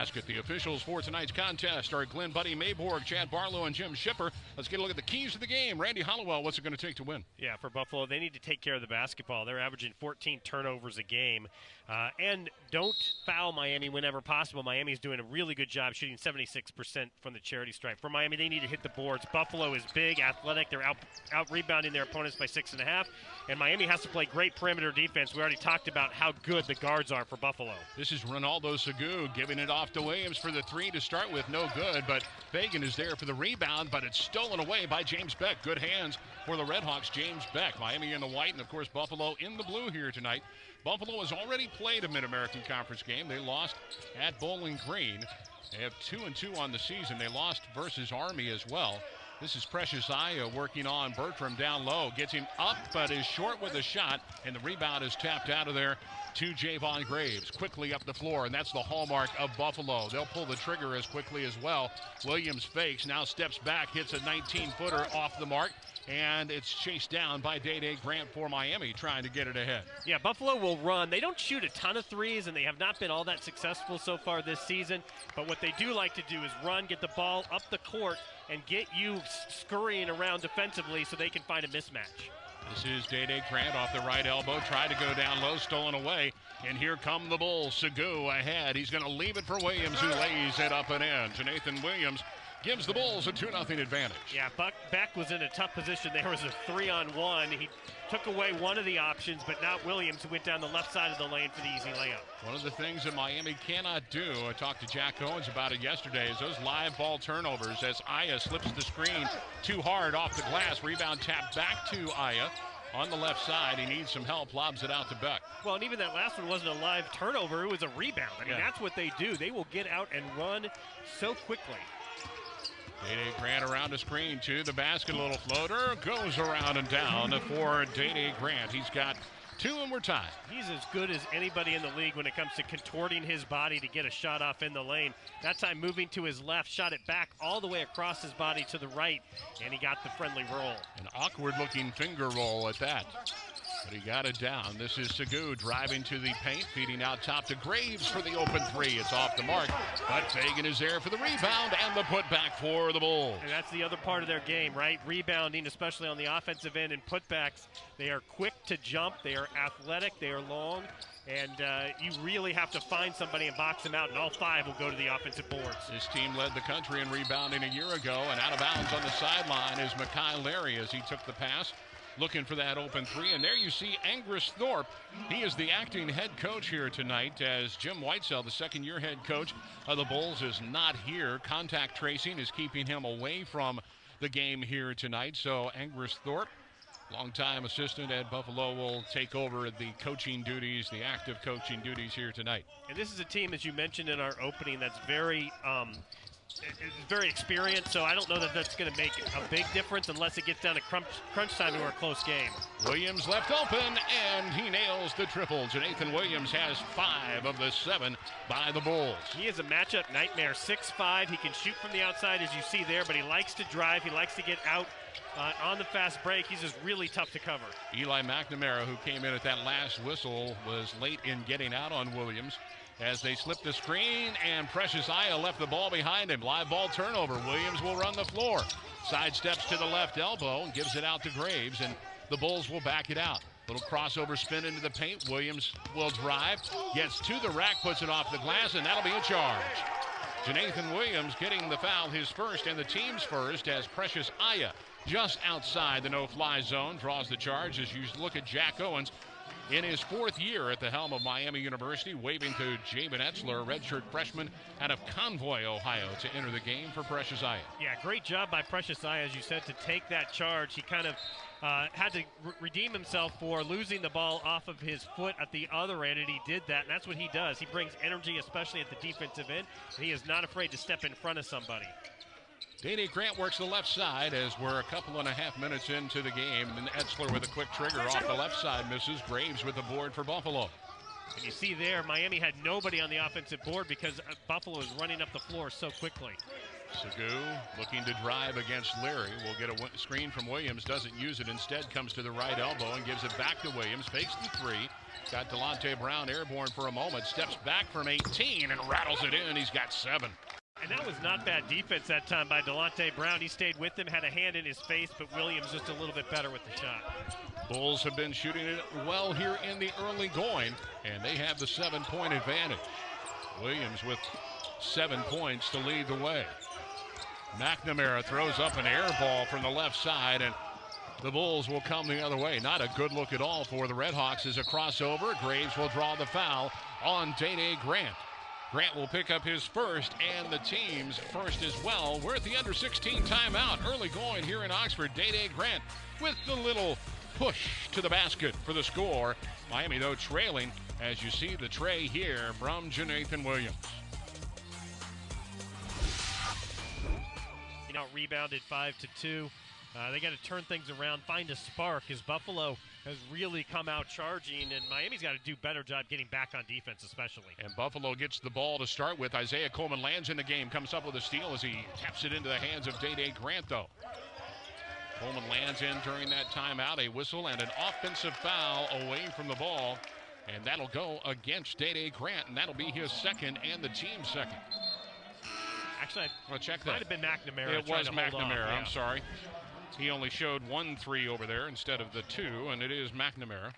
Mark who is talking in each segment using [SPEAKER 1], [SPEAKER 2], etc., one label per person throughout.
[SPEAKER 1] basket. The officials for tonight's contest are Glenn Buddy Mayborg, Chad Barlow, and Jim Shipper. Let's get a look at the keys to the game. Randy Hollowell, what's it going to take to win?
[SPEAKER 2] Yeah, for Buffalo, they need to take care of the basketball. They're averaging 14 turnovers a game. And don't foul Miami whenever possible. Miami's doing a really good job shooting 76% from the charity stripe. For Miami, they need to hit the boards. Buffalo is big, athletic. They're out rebounding their opponents by 6.5. And Miami has to play great perimeter defense. We already talked about how good the guards are for Buffalo.
[SPEAKER 1] This is Ronaldo Segou giving it off to Williams for the three to start with. No good, but Fagan is there for the rebound, but it's stolen away by James Beck. Good hands for the Redhawks, James Beck. Miami in the white, and of course Buffalo in the blue here tonight. Buffalo has already played a Mid-American Conference game. They lost at Bowling Green. They have 2-2 on the season. They lost versus Army as well. This is Precious Aya working on Bertram down low. Gets him up, but is short with a shot, and the rebound is tapped out of there to Javon Graves. Quickly up the floor, and that's the hallmark of Buffalo. They'll pull the trigger as quickly as well. Williams fakes, now steps back, hits a 19-footer off the mark, and it's chased down by Day Grant for Miami, trying to get it ahead.
[SPEAKER 2] Yeah, Buffalo will run. They don't shoot a ton of threes, and they have not been all that successful so far this season. But what they do like to do is run, get the ball up the court, and get you scurrying around defensively so they can find a mismatch.
[SPEAKER 1] This is Day Grant off the right elbow, tried to go down low, stolen away, and here come the Bulls. Segou ahead. He's going to leave it for Williams, who lays it up and in. To Nathan Williams, gives the Bulls a 2-0 advantage.
[SPEAKER 2] Yeah, Beck was in a tough position. There was a 3-on-1. He took away one of the options, but not Williams, who went down the left side of the lane for the easy layup.
[SPEAKER 1] One of the things that Miami cannot do, I talked to Jack Owens about it yesterday, is those live ball turnovers as Aya slips the screen too hard off the glass. Rebound tapped back to Aya. On the left side, he needs some help, lobs it out to Beck.
[SPEAKER 2] Well, and even that last one wasn't a live turnover, it was a rebound. I mean, that's what they do. They will get out and run so quickly.
[SPEAKER 1] Day Grant around the screen to the basket, a little floater, goes around and down for Day Grant. He's got two and we're tied.
[SPEAKER 2] He's as good as anybody in the league when it comes to contorting his body to get a shot off in the lane. That time moving to his left, shot it back all the way across his body to the right, and he got the friendly roll.
[SPEAKER 1] An awkward-looking finger roll at that. But he got it down. This is Segou driving to the paint, feeding out top to Graves for the open three. It's off the mark, but Fagan is there for the rebound and the putback for the Bulls.
[SPEAKER 2] And that's the other part of their game, right? Rebounding, especially on the offensive end, and putbacks. They are quick to jump. They are athletic. They are long. And you really have to find somebody and box them out, and all five will go to the offensive boards.
[SPEAKER 1] This team led the country in rebounding a year ago, and out of bounds on the sideline is Mekhi Larry as he took the pass. Looking for that open three, and there you see Angus Thorpe. He is the acting head coach here tonight, as Jim Whitesell, the second-year head coach of the Bulls, is not here. Contact tracing is keeping him away from the game here tonight. So Angus Thorpe, longtime assistant at Buffalo, will take over the coaching duties, the active coaching duties here tonight.
[SPEAKER 2] And this is a team, as you mentioned in our opening, that's very experienced, so I don't know that that's going to make a big difference unless it gets down to crunch time or a close game.
[SPEAKER 1] Williams left open, and he nails the triple. Nathan Williams has 5 of the 7 by the Bulls.
[SPEAKER 2] He is a matchup nightmare, 6'5". He can shoot from the outside, as you see there, but he likes to drive. He likes to get out on the fast break. He's just really tough to cover.
[SPEAKER 1] Eli McNamara, who came in at that last whistle, was late in getting out on Williams as they slipped the screen, and Precious Aya left the ball behind him. Live ball turnover. Williams will run the floor. Side steps to the left elbow and gives it out to Graves, and the Bulls will back it out. Little crossover spin into the paint. Williams will drive, gets to the rack, puts it off the glass, and that'll be a charge. Jonathan Williams getting the foul, his first and the team's first, as Precious Aya just outside the no-fly zone draws the charge. As you look at Jack Owens, in his 4th year at the helm of Miami University, waving to Jabin Etzler, redshirt freshman out of Convoy, Ohio, to enter the game for Precious Aya.
[SPEAKER 2] Yeah, great job by Precious Aya, as you said, to take that charge. He kind of had to redeem himself for losing the ball off of his foot at the other end, and he did that, and that's what he does. He brings energy, especially at the defensive end, and he is not afraid to step in front of somebody.
[SPEAKER 1] Day Grant works the left side as we're a couple and a half minutes into the game. And Etzler with a quick trigger off the left side misses. Graves with the board for Buffalo.
[SPEAKER 2] And you see there, Miami had nobody on the offensive board because Buffalo is running up the floor so quickly.
[SPEAKER 1] Segou looking to drive against Leary. Will get a screen from Williams. Doesn't use it. Instead comes to the right elbow and gives it back to Williams. Fakes the three. Got Delonte Brown airborne for a moment, steps back from 18 and rattles it in. He's got 7.
[SPEAKER 2] And that was not bad defense that time by Delonte Brown. He stayed with him, had a hand in his face, but Williams just a little bit better with the shot.
[SPEAKER 1] Bulls have been shooting it well here in the early going, and they have the 7-point advantage. Williams with 7 points to lead the way. McNamara throws up an air ball from the left side, and the Bulls will come the other way. Not a good look at all for the Redhawks as a crossover. Graves will draw the foul on Dede Grant. Grant will pick up his first and the team's first as well. We're at the under 16 timeout. Early going here in Oxford. Dede Grant with the little push to the basket for the score. Miami, though, trailing as you see the tray here from Jonathan Williams.
[SPEAKER 2] Rebounded 5-2. They got to turn things around, find a spark, as Buffalo has really come out charging, and Miami's got to do a better job getting back on defense especially.
[SPEAKER 1] And Buffalo gets the ball to start with. Isaiah Coleman lands in the game, comes up with a steal as he taps it into the hands of Dede Grant, though. Coleman lands in during that timeout, a whistle and an offensive foul away from the ball, and that'll go against Dede Grant, and that'll be his second and the team's second.
[SPEAKER 2] Actually,
[SPEAKER 1] well, check that.
[SPEAKER 2] Might have been McNamara.
[SPEAKER 1] It was McNamara,
[SPEAKER 2] yeah.
[SPEAKER 1] I'm sorry. He only showed 1 3 over there instead of the 2, and it is McNamara.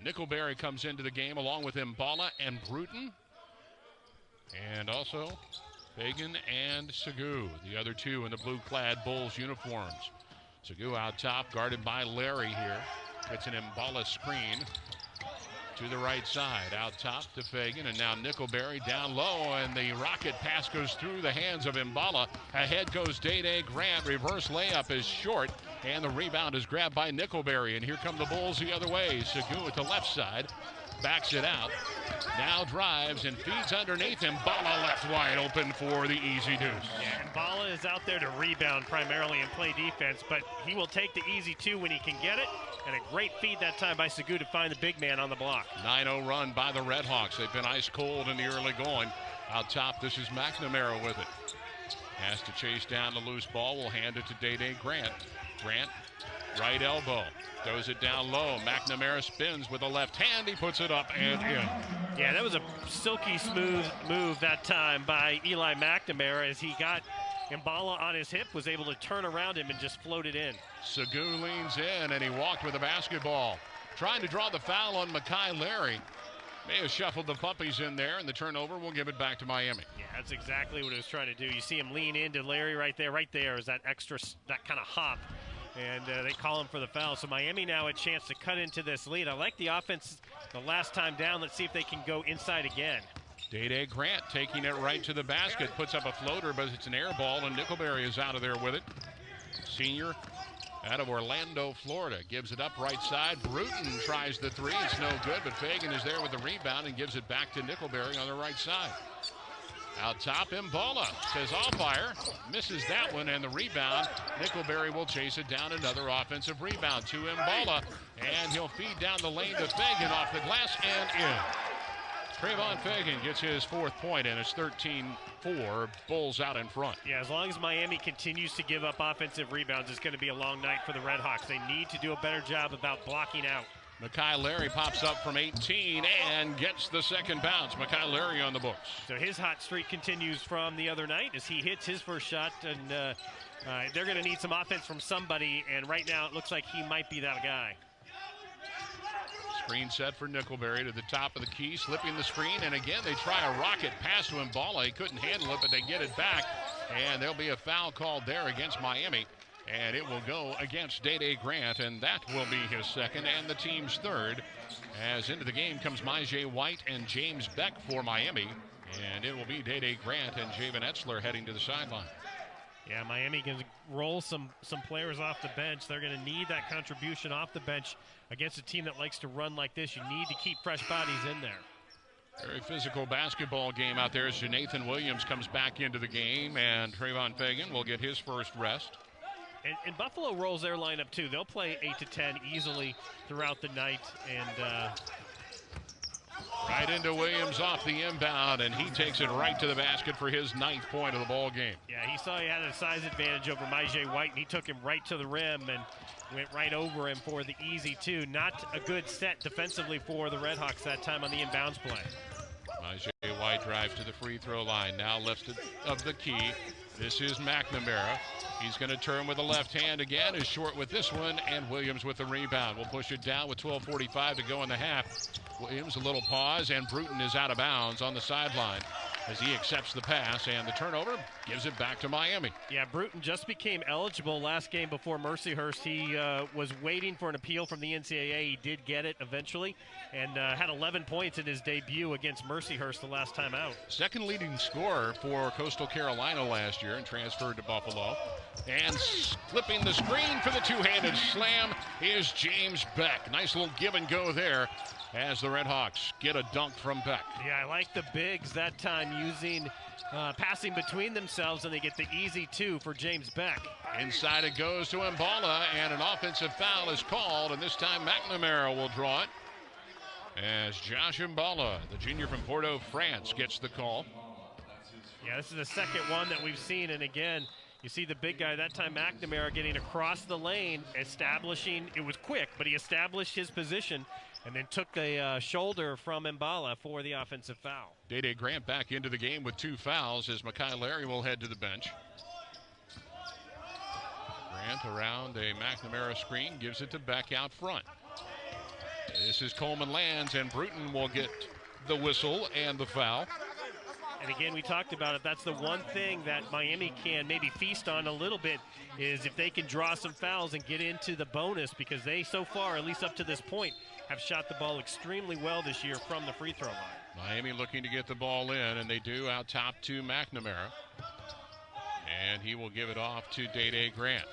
[SPEAKER 1] Nickelberry comes into the game along with Mbala and Bruton. And also Fagan and Segu, the other two in the blue-clad Bulls uniforms. Segu out top, guarded by Larry here. Gets an Mbala screen to the right side, out top to Fagan, and now Nickelberry down low, and the rocket pass goes through the hands of Mbala. Ahead goes Dede Grant, reverse layup is short, and the rebound is grabbed by Nickelberry, and here come the Bulls the other way. Segu at the left side, backs it out, now drives and feeds underneath him. Mbala left wide open for the easy deuce.
[SPEAKER 2] Yeah, Mbala is out there to rebound primarily and play defense, but he will take the easy 2 when he can get it. And a great feed that time by Segu to find the big man on the block.
[SPEAKER 1] 9-0 run by the Redhawks. They've been ice cold in the early going. Out top, this is McNamara with it. Has to chase down the loose ball. Will hand it to Dede Grant. Grant, right elbow. Throws it down low. McNamara spins with the left hand. He puts it up and in.
[SPEAKER 2] Yeah, that was a silky smooth move that time by Eli McNamara as he got Mbala on his hip, was able to turn around him and just float it in.
[SPEAKER 1] Segu leans in, and he walked with the basketball. Trying to draw the foul on Makai Larry. May have shuffled the puppies in there, and the turnover will give it back to Miami.
[SPEAKER 2] Yeah, that's exactly what he was trying to do. You see him lean into Larry right there. Right there is that extra, that kind of hop. And they call him for the foul. So Miami now a chance to cut into this lead. I like the offense the last time down. Let's see if they can go inside again.
[SPEAKER 1] Dede Grant taking it right to the basket, puts up a floater, but it's an air ball, and Nickelberry is out of there with it. Senior out of Orlando, Florida, gives it up right side. Bruton tries the 3, it's no good, but Fagan is there with the rebound and gives it back to Nickelberry on the right side. Out top, Mbala says I'll fire, misses that one, and the rebound. Nickelberry will chase it down, another offensive rebound to Mbala, and he'll feed down the lane to Fagan off the glass and in. Trayvon Fagan gets his 4th point, and it's 13-4. Bulls out in front.
[SPEAKER 2] Yeah, as long as Miami continues to give up offensive rebounds, it's going to be a long night for the Redhawks. They need to do a better job about blocking out.
[SPEAKER 1] Makai Larry pops up from 18 and gets the second bounce. Makai Larry on the books.
[SPEAKER 2] So his hot streak continues from the other night as he hits his first shot, and they're going to need some offense from somebody, and right now it looks like he might be that guy.
[SPEAKER 1] Screen set for Nickelberry to the top of the key, slipping the screen, and again they try a rocket pass to Mbala. He couldn't handle it, but they get it back, and there'll be a foul called there against Miami, and it will go against Dede Grant, and that will be his second and the team's third. As into the game comes Myjai White and James Beck for Miami, and it will be Dede Grant and Javen Etzler heading to the sideline.
[SPEAKER 2] Yeah, Miami can roll some players off the bench. They're going to need that contribution off the bench against a team that likes to run like this. You need to keep fresh bodies in there.
[SPEAKER 1] Very physical basketball game out there as Jonathan Williams comes back into the game, and Trayvon Fagan will get his first rest.
[SPEAKER 2] And Buffalo rolls their lineup too. They'll play 8 to 10 easily throughout the night, and
[SPEAKER 1] Right into Williams off the inbound, and he takes it right to the basket for his 9th point of the ball game.
[SPEAKER 2] Yeah, he saw he had a size advantage over Myjai White, and he took him right to the rim and went right over him for the easy two. Not a good set defensively for the Redhawks that time on the inbounds play.
[SPEAKER 1] Myjai White drives to the free throw line, now left of the key. This is McNamara. He's going to turn with the left hand again, is short with this one, and Williams with the rebound. We'll push it down with 12:45 to go in the half. Williams, a little pause, and Bruton is out of bounds on the sideline as he accepts the pass, and the turnover gives it back to Miami.
[SPEAKER 2] Yeah, Bruton just became eligible last game before Mercyhurst. He was waiting for an appeal from the NCAA. He did get it eventually, and had 11 points in his debut against Mercyhurst the last time out.
[SPEAKER 1] Second leading scorer for Coastal Carolina last year and transferred to Buffalo. And flipping the screen for the two-handed slam is James Beck. Nice little give and go there as the Redhawks get a dunk from Beck.
[SPEAKER 2] Yeah, I like the bigs that time using passing between themselves, and they get the easy two for James Beck.
[SPEAKER 1] Inside it goes to Mbala, and an offensive foul is called, and this time McNamara will draw it as Josh Mbala, the junior from Bordeaux, France, gets the call.
[SPEAKER 2] Yeah, this is the second one that we've seen, and again, you see the big guy, that time McNamara, getting across the lane, establishing, it was quick, but he established his position and then took the shoulder from Mbala for the offensive foul.
[SPEAKER 1] Day Grant back into the game with 2 fouls as Makai Larry will head to the bench. Grant around a McNamara screen, gives it to Beck out front. This is Coleman Lands, and Bruton will get the whistle and the foul.
[SPEAKER 2] And again, we talked about it. That's the one thing that Miami can maybe feast on a little bit, is if they can draw some fouls and get into the bonus, because they so far, at least up to this point, have shot the ball extremely well this year from the free throw line.
[SPEAKER 1] Miami looking to get the ball in, and they do, out top to McNamara. And he will give it off to Day Grant.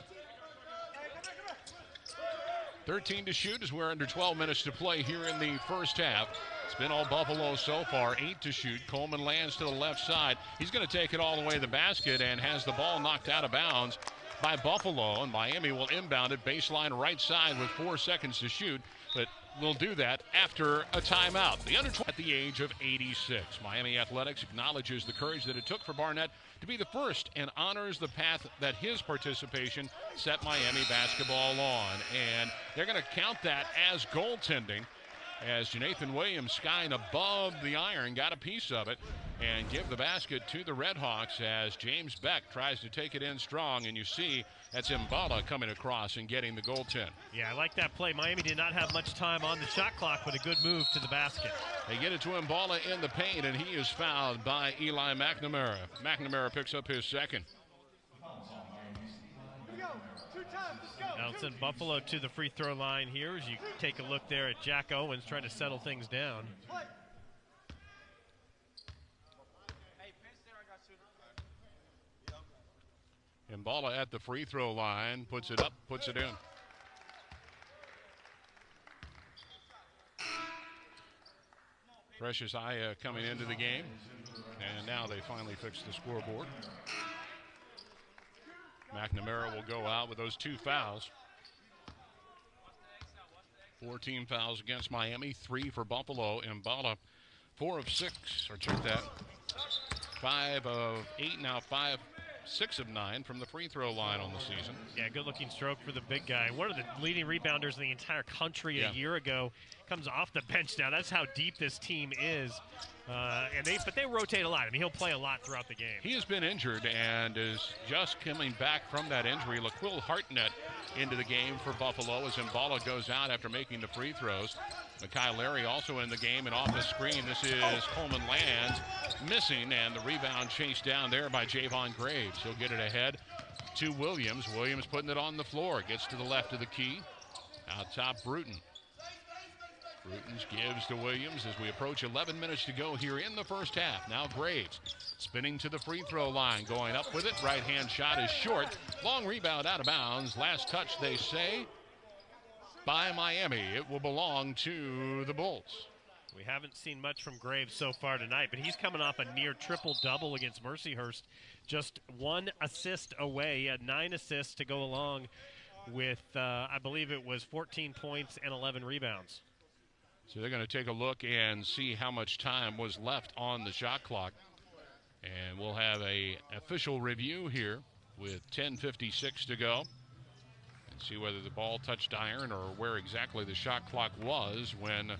[SPEAKER 1] 13 to shoot as we're under 12 minutes to play here in the first half. It's been all Buffalo so far, 8 to shoot. Coleman lands to the left side. He's going to take it all the way to the basket and has the ball knocked out of bounds by Buffalo. And Miami will inbound it baseline right side with 4 seconds to shoot. But will do that after a timeout. The under 20 at the age of 86. Miami Athletics acknowledges the courage that it took for Barnett to be the first and honors the path that his participation set Miami basketball on. And they're going to count that as goaltending, as Jonathan Williams skying above the iron, got a piece of it, and give the basket to the Redhawks as James Beck tries to take it in strong, and you see that's Mbala coming across and getting the goaltend.
[SPEAKER 2] Yeah, I like that play. Miami did not have much time on the shot clock, but a good move to the basket.
[SPEAKER 1] They get it to Mbala in the paint, and he is fouled by Eli McNamara. McNamara picks up his second.
[SPEAKER 2] Now it's in Buffalo to the free throw line here as you take a look there at Jack Owens trying to settle things down.
[SPEAKER 1] Mbala at the free throw line, puts it up, puts it in. Precious Aya coming into the game, and now they finally fixed the scoreboard. McNamara will go out with those 2 fouls. 14 fouls against Miami, 3 for Buffalo. Mbala, 4 of 6, or check that, 5 of 8, now 6 of 9 from the free throw line on the season.
[SPEAKER 2] Yeah, good looking stroke for the big guy. One of the leading rebounders in the entire country a year ago. Comes off the bench now. That's how deep this team is. But they rotate a lot. I mean, he'll play a lot throughout the game.
[SPEAKER 1] He has been injured and is just coming back from that injury. LaQuill Hartnett into the game for Buffalo as Mbala goes out after making the free throws. Makai Larry also in the game, and off the screen, this is Coleman Lands missing, and the rebound chased down there by Javon Graves. He'll get it ahead to Williams. Williams putting it on the floor. Gets to the left of the key. Out top, Bruton. Bruton gives to Williams as we approach 11 minutes to go here in the first half. Now Graves spinning to the free throw line, going up with it. Right hand shot is short. Long rebound out of bounds. Last touch, they say, by Miami. It will belong to the Bulls.
[SPEAKER 2] We haven't seen much from Graves so far tonight, but he's coming off a near triple-double against Mercyhurst. Just 1 assist away. He had 9 assists to go along with, I believe it was 14 points and 11 rebounds.
[SPEAKER 1] So they're going to take a look and see how much time was left on the shot clock. And we'll have a official review here with 10:56 to go. And see whether the ball touched iron or where exactly the shot clock was when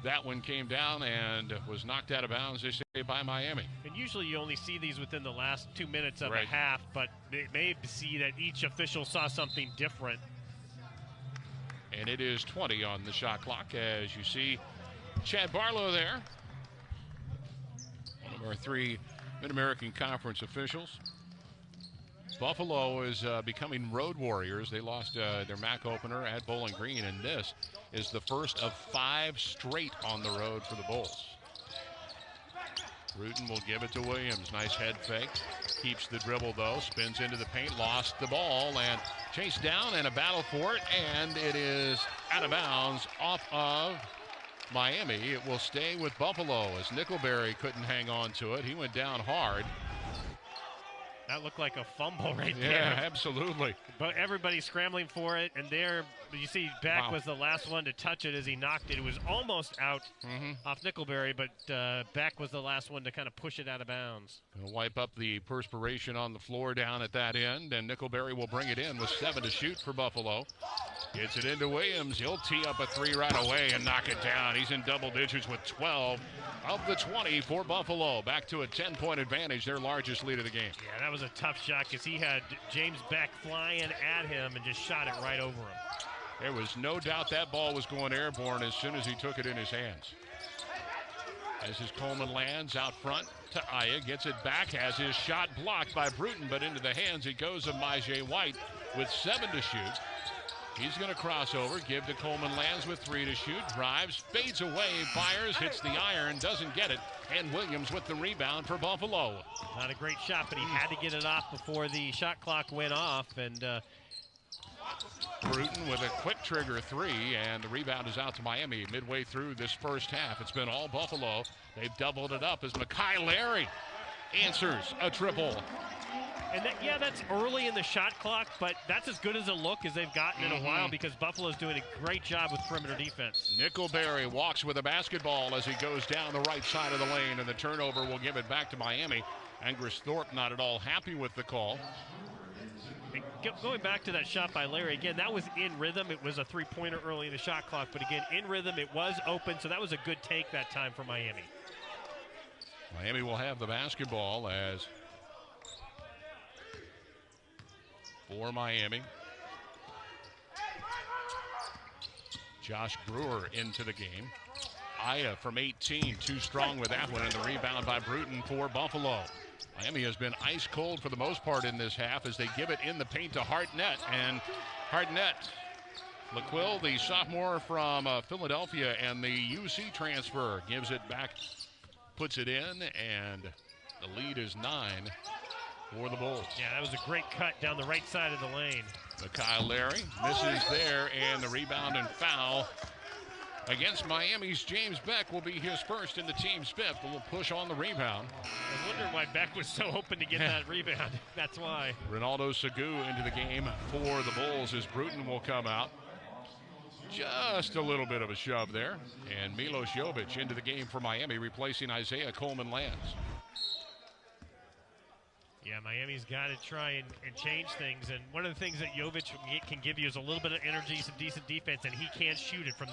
[SPEAKER 1] that one came down and was knocked out of bounds, they say, by Miami.
[SPEAKER 2] And usually you only see these within the last 2 minutes of
[SPEAKER 1] Right.
[SPEAKER 2] a half, but it may see that each official saw something different.
[SPEAKER 1] And it is 20 on the shot clock, as you see Chad Barlow there, one of our 3 Mid-American Conference officials. Buffalo is becoming road warriors. They lost their MAC opener at Bowling Green, and this is the first of 5 straight on the road for the Bulls. Bruton will give it to Williams. Nice head fake. Keeps the dribble, though. Spins into the paint. Lost the ball and chased down, and a battle for it. And it is out of bounds off of Miami. It will stay with Buffalo as Nickelberry couldn't hang on to it. He went down hard.
[SPEAKER 2] That looked like a fumble right
[SPEAKER 1] Yeah,
[SPEAKER 2] there.
[SPEAKER 1] absolutely.
[SPEAKER 2] But everybody's scrambling for it, and there you see Beck
[SPEAKER 1] Wow.
[SPEAKER 2] was the last one to touch it as he knocked it. It was almost out off Nickelberry, but Beck was the last one to kind of push it out of bounds.
[SPEAKER 1] Going to wipe up the perspiration on the floor down at that end, and Nickelberry will bring it in with 7 to shoot for Buffalo. Gets it into Williams. He'll tee up a 3 right away and knock it down. He's in double digits with 12 of the 20 for Buffalo. Back to a 10-point advantage, their largest lead of the game.
[SPEAKER 2] Yeah, that was a tough shot because he had James Beck flying at him and just shot it right over him.
[SPEAKER 1] There was no doubt that ball was going airborne as soon as he took it in his hands. As his Coleman lands out front to Aya, gets it back, has his shot blocked by Bruton, but into the hands it goes of Majay White with 7 to shoot. He's going to cross over, give to Coleman Lands with 3 to shoot, drives, fades away, fires, hits the iron, doesn't get it, and Williams with the rebound for Buffalo.
[SPEAKER 2] Not a great shot, but he had to get it off before the shot clock went off, and
[SPEAKER 1] Bruton with a quick trigger 3, and the rebound is out to Miami midway through this first half. It's been all Buffalo. They've doubled it up as Makai Larry answers a triple.
[SPEAKER 2] And that's early in the shot clock, but that's as good as a look as they've gotten in a while because Buffalo's doing a great job with perimeter defense.
[SPEAKER 1] Nickelberry walks with a basketball as he goes down the right side of the lane, and the turnover will give it back to Miami. Angris Thorpe not at all happy with the call.
[SPEAKER 2] Going back to that shot by Larry, again, that was in rhythm. It was a three-pointer early in the shot clock, but again, in rhythm, it was open, so that was a good take that time for Miami.
[SPEAKER 1] Miami will have the basketball as for Miami. Josh Brewer into the game. Aya from 18, too strong with that one, and the rebound by Bruton for Buffalo. Miami has been ice cold for the most part in this half as they give it in the paint to Hartnett. And Hartnett, LaQuille, the sophomore from Philadelphia and the UC transfer, gives it back, puts it in, and the lead is 9 for the Bulls.
[SPEAKER 2] Yeah, that was a great cut down the right side of the lane.
[SPEAKER 1] Makai Larry misses there, and the rebound and foul against Miami's James Beck will be his first in the team's 5th. A little push on the rebound.
[SPEAKER 2] I was wondering why Beck was so open to get that rebound. That's why.
[SPEAKER 1] Ronaldo Segou into the game for the Bulls as Bruton will come out. Just a little bit of a shove there. And Milos Jovic into the game for Miami, replacing Isaiah Coleman Lands.
[SPEAKER 2] Yeah, Miami's got to try and change things. And one of the things that Jovic can give you is a little bit of energy, some decent defense, and he can shoot it from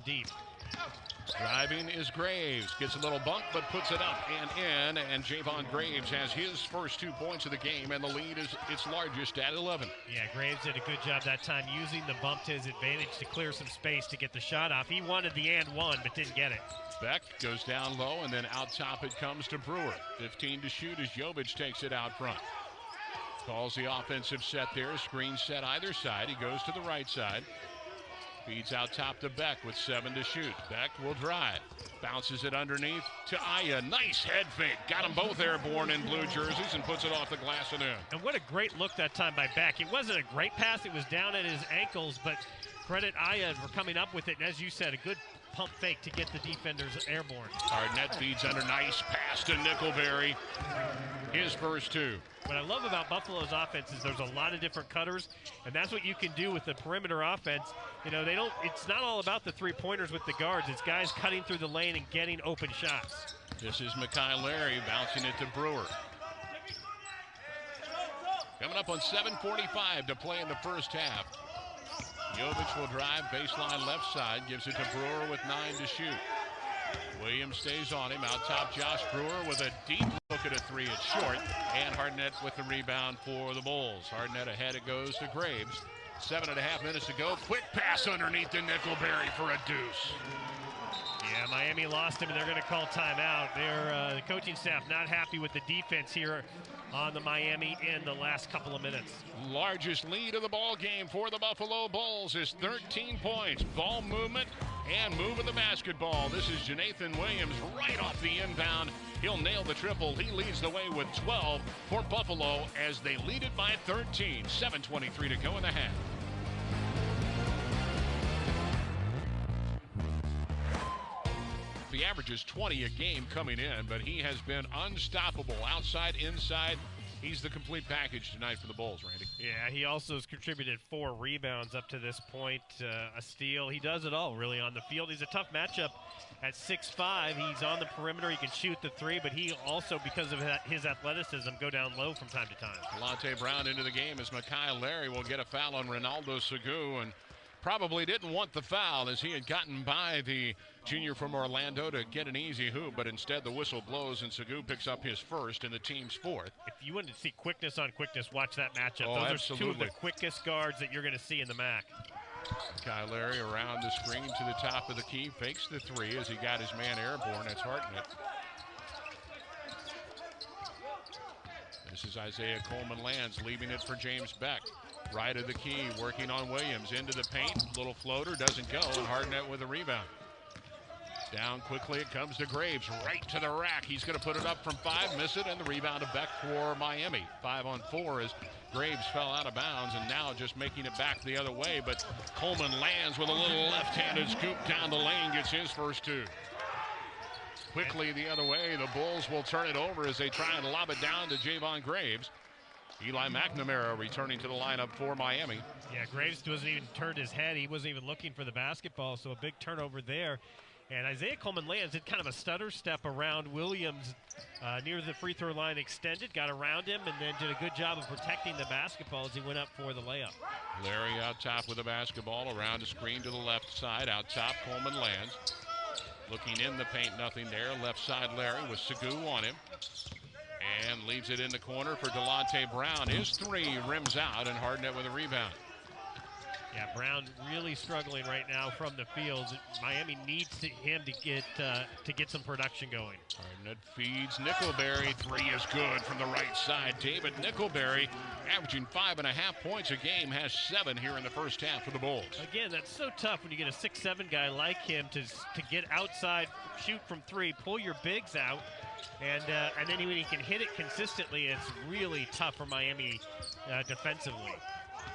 [SPEAKER 2] deep.
[SPEAKER 1] Driving is Graves. Gets a little bump, but puts it up and in. And Javon Graves has his first 2 points of the game, and the lead is its largest at 11.
[SPEAKER 2] Yeah, Graves did a good job that time using the bump to his advantage to clear some space to get the shot off. He wanted the and one, but didn't get it.
[SPEAKER 1] Beck goes down low, and then out top it comes to Brewer. 15 to shoot as Jovic takes it out front. Calls the offensive set there. Screen set either side. He goes to the right side. Feeds out top to Beck with 7 to shoot. Beck will drive. Bounces it underneath to Aya. Nice head fake. Got them both airborne in blue jerseys and puts it off the glass and in.
[SPEAKER 2] And what a great look that time by Beck. It wasn't a great pass. It was down at his ankles, but credit Aya for coming up with it. And as you said, a good pump fake to get the defenders airborne.
[SPEAKER 1] Hartnett feeds under, nice pass to Nickelberry. His first 2.
[SPEAKER 2] What I love about Buffalo's offense is there's a lot of different cutters, and that's what you can do with the perimeter offense. You know, it's not all about the three-pointers with the guards. It's guys cutting through the lane and getting open shots.
[SPEAKER 1] This is Mekhi Larry bouncing it to Brewer. Coming up on 7:45 to play in the first half. Jovic will drive baseline left side, gives it to Brewer with 9 to shoot. Williams stays on him. Out top, Josh Brewer with a deep look at a 3. It's short. And Hartnett with the rebound for the Bulls. Hartnett ahead, it goes to Graves. 7.5 minutes to go. Quick pass underneath to Nickelberry for a deuce.
[SPEAKER 2] Yeah, Miami lost him, and they're going to call timeout. The coaching staff not happy with the defense here on the Miami in the last couple of minutes.
[SPEAKER 1] Largest lead of the ball game for the Buffalo Bulls is 13 points. Ball movement and moving the basketball. This is Jonathan Williams right off the inbound. He'll nail the triple. He leads the way with 12 for Buffalo as they lead it by 13. 7:23 to go in the half. He averages 20 a game coming in, but he has been unstoppable outside, inside. He's the complete package tonight for the Bulls, Randy.
[SPEAKER 2] Yeah, he also has contributed 4 rebounds up to this point, a steal. He does it all, really, on the field. He's a tough matchup at 6'5". He's on the perimeter. He can shoot the 3, but he also, because of his athleticism, go down low from time to time.
[SPEAKER 1] Delonte Brown into the game as Mekhi Larry will get a foul on Ronaldo Segu, and probably didn't want the foul as he had gotten by the junior from Orlando to get an easy hoop, but instead the whistle blows and Segu picks up his first and the team's 4th.
[SPEAKER 2] If you wanted to see quickness on quickness, watch that matchup.
[SPEAKER 1] Oh,
[SPEAKER 2] Those
[SPEAKER 1] absolutely.
[SPEAKER 2] are 2 of the quickest guards that you're going to see in the MAC.
[SPEAKER 1] Mekhi Larry around the screen to the top of the key, fakes the 3 as he got his man airborne. That's Hartnett. This is Isaiah Coleman-Lands leaving it for James Beck. Right of the key, working on Williams. Into the paint, little floater, doesn't go, and Hartnett with a rebound. Down quickly, it comes to Graves, right to the rack. He's going to put it up from 5, miss it, and the rebound to Beck for Miami. 5 on 4 as Graves fell out of bounds, and now just making it back the other way, but Coleman-Lands with a little left-handed scoop down the lane, gets his first 2. Quickly the other way, the Bulls will turn it over as they try and lob it down to Javon Graves. Eli McNamara returning to the lineup for Miami.
[SPEAKER 2] Yeah, Graves wasn't even turned his head. He wasn't even looking for the basketball, so a big turnover there. And Isaiah Coleman-Lands did kind of a stutter step around Williams near the free throw line, extended, got around him, and then did a good job of protecting the basketball as he went up for the layup.
[SPEAKER 1] Larry out top with the basketball, around the screen to the left side. Out top, Coleman-Lands. Looking in the paint, nothing there. Left side, Larry with Segu on him. And leaves it in the corner for Delonte Brown. His 3 rims out, and Hartnett with a rebound.
[SPEAKER 2] Yeah, Brown really struggling right now from the field. Miami needs him to get some production going.
[SPEAKER 1] Hartnett feeds Nickelberry. 3 is good from the right side. David Nickelberry, averaging 5.5 points a game, has 7 here in the first half for the Bulls.
[SPEAKER 2] Again, that's so tough when you get a 6'7" guy like him to get outside, shoot from 3, pull your bigs out. And then when he can hit it consistently, it's really tough for Miami defensively.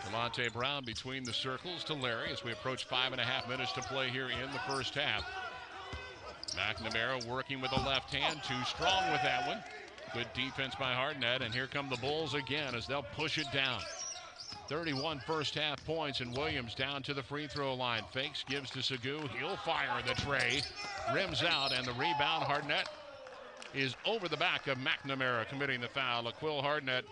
[SPEAKER 1] Delonte Brown between the circles to Larry as we approach 5.5 minutes to play here in the first half. McNamara working with the left hand, too strong with that one. Good defense by Hartnett, and here come the Bulls again as they'll push it down. 31 first half points, and Williams down to the free throw line. Fakes, gives to Segu. He'll fire the tray. Rims out, and the rebound, Hartnett, is over the back of McNamara, committing the foul. Laquil Hartnett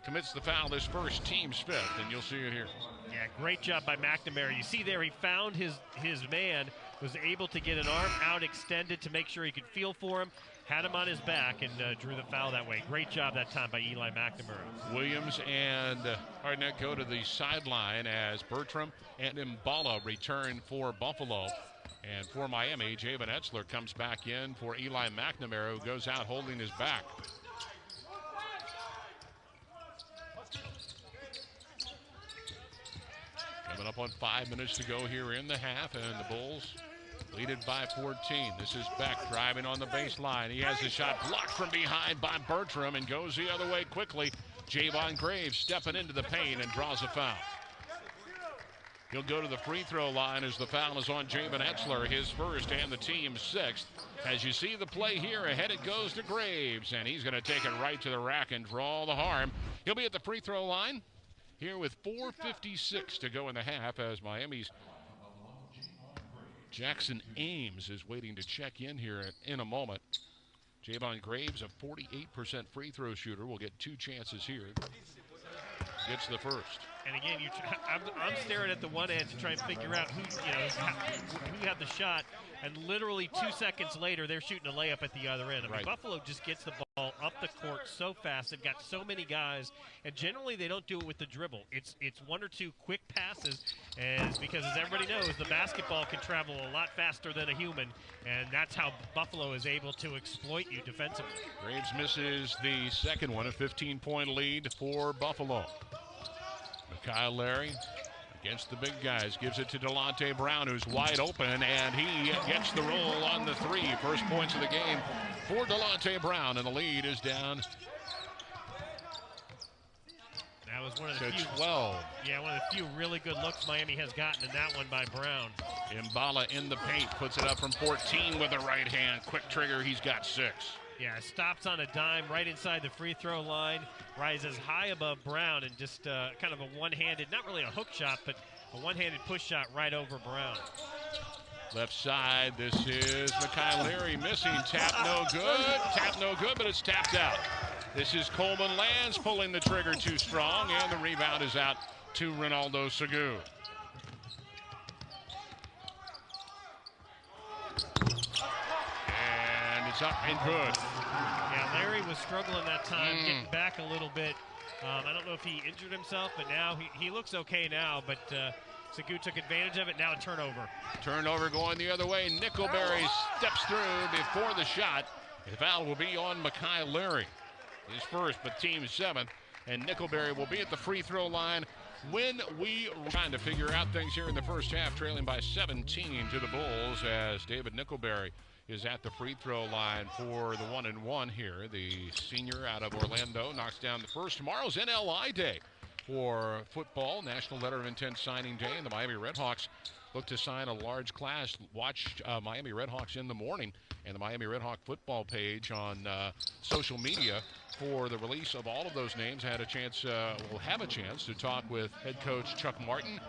[SPEAKER 1] commits the foul, his first, team's 5th, and you'll see it here.
[SPEAKER 2] Yeah, great job by McNamara. You see there, he found his man, was able to get an arm out extended to make sure he could feel for him, had him on his back, and drew the foul that way. Great job that time by Eli McNamara.
[SPEAKER 1] Williams and Hartnett go to the sideline as Bertram and Mballa return for Buffalo. And for Miami, Javen Etzler comes back in for Eli McNamara, who goes out holding his back. Coming up on 5 minutes to go here in the half, and the Bulls lead it by 14. This is Beck driving on the baseline. He has the shot blocked from behind by Bertram and goes the other way quickly. Javon Graves stepping into the paint and draws a foul. He'll go to the free throw line as the foul is on Jamin Etzler, his first and the team's sixth. As you see the play here, ahead it goes to Graves, and he's going to take it right to the rack and draw the harm. He'll be at the free throw line here with 4:56 to go in the half as Miami's Jackson Ames is waiting to check in here in a moment. Javon Graves, a 48% free throw shooter, will get two chances here. Gets the first.
[SPEAKER 2] And again, I'm staring at the one end to try and figure out who had the shot, and literally 2 seconds later, they're shooting a layup at the other end. I mean, Buffalo just gets the ball up the court so fast. They've got so many guys, and generally they don't do it with the dribble. It's one or two quick passes, and because as everybody knows, the basketball can travel a lot faster than a human, and that's how Buffalo is able to exploit you defensively.
[SPEAKER 1] Graves misses the second one, a 15-point lead for Buffalo. Kyle Larry against the big guys, gives it to Delonte Brown, who's wide open, and he gets the roll on the three. First points of the game for Delonte Brown, and the lead is down.
[SPEAKER 2] That was one of the few,
[SPEAKER 1] 12.
[SPEAKER 2] Yeah, one of the few really good looks Miami has gotten in that one by Brown.
[SPEAKER 1] Mbala in the paint, puts it up from 14 with the right hand. Quick trigger, he's got 6.
[SPEAKER 2] Yeah, stops on a dime right inside the free throw line, rises high above Brown, and just kind of a one-handed, not really a hook shot, but a one-handed push shot right over Brown.
[SPEAKER 1] Left side, this is Mekhi Leary missing. Tap no good. Tap no good, but it's tapped out. This is Coleman Lands pulling the trigger too strong, and the rebound is out to Ronaldo Segu. It's up and good.
[SPEAKER 2] Yeah, Larry was struggling that time, getting back a little bit. I don't know if he injured himself, but now he looks okay now, but Segu took advantage of it. Now a turnover.
[SPEAKER 1] Turnover going the other way. Nickelberry steps through before the shot. The foul will be on Mekhi Leary. His first, but team seventh. And Nickelberry will be at the free throw line when we are trying to figure out things here in the first half, trailing by 17 to the Bulls as David Nickelberry is at the free throw line for the 1-and-1 here. The senior out of Orlando knocks down the first. Tomorrow's NLI Day for football, National Letter of Intent Signing Day, and the Miami Redhawks look to sign a large class. Watch Miami Redhawks in the morning and the Miami Redhawk football page on social media for the release of all of those names. Will have a chance to talk with head coach Chuck Martin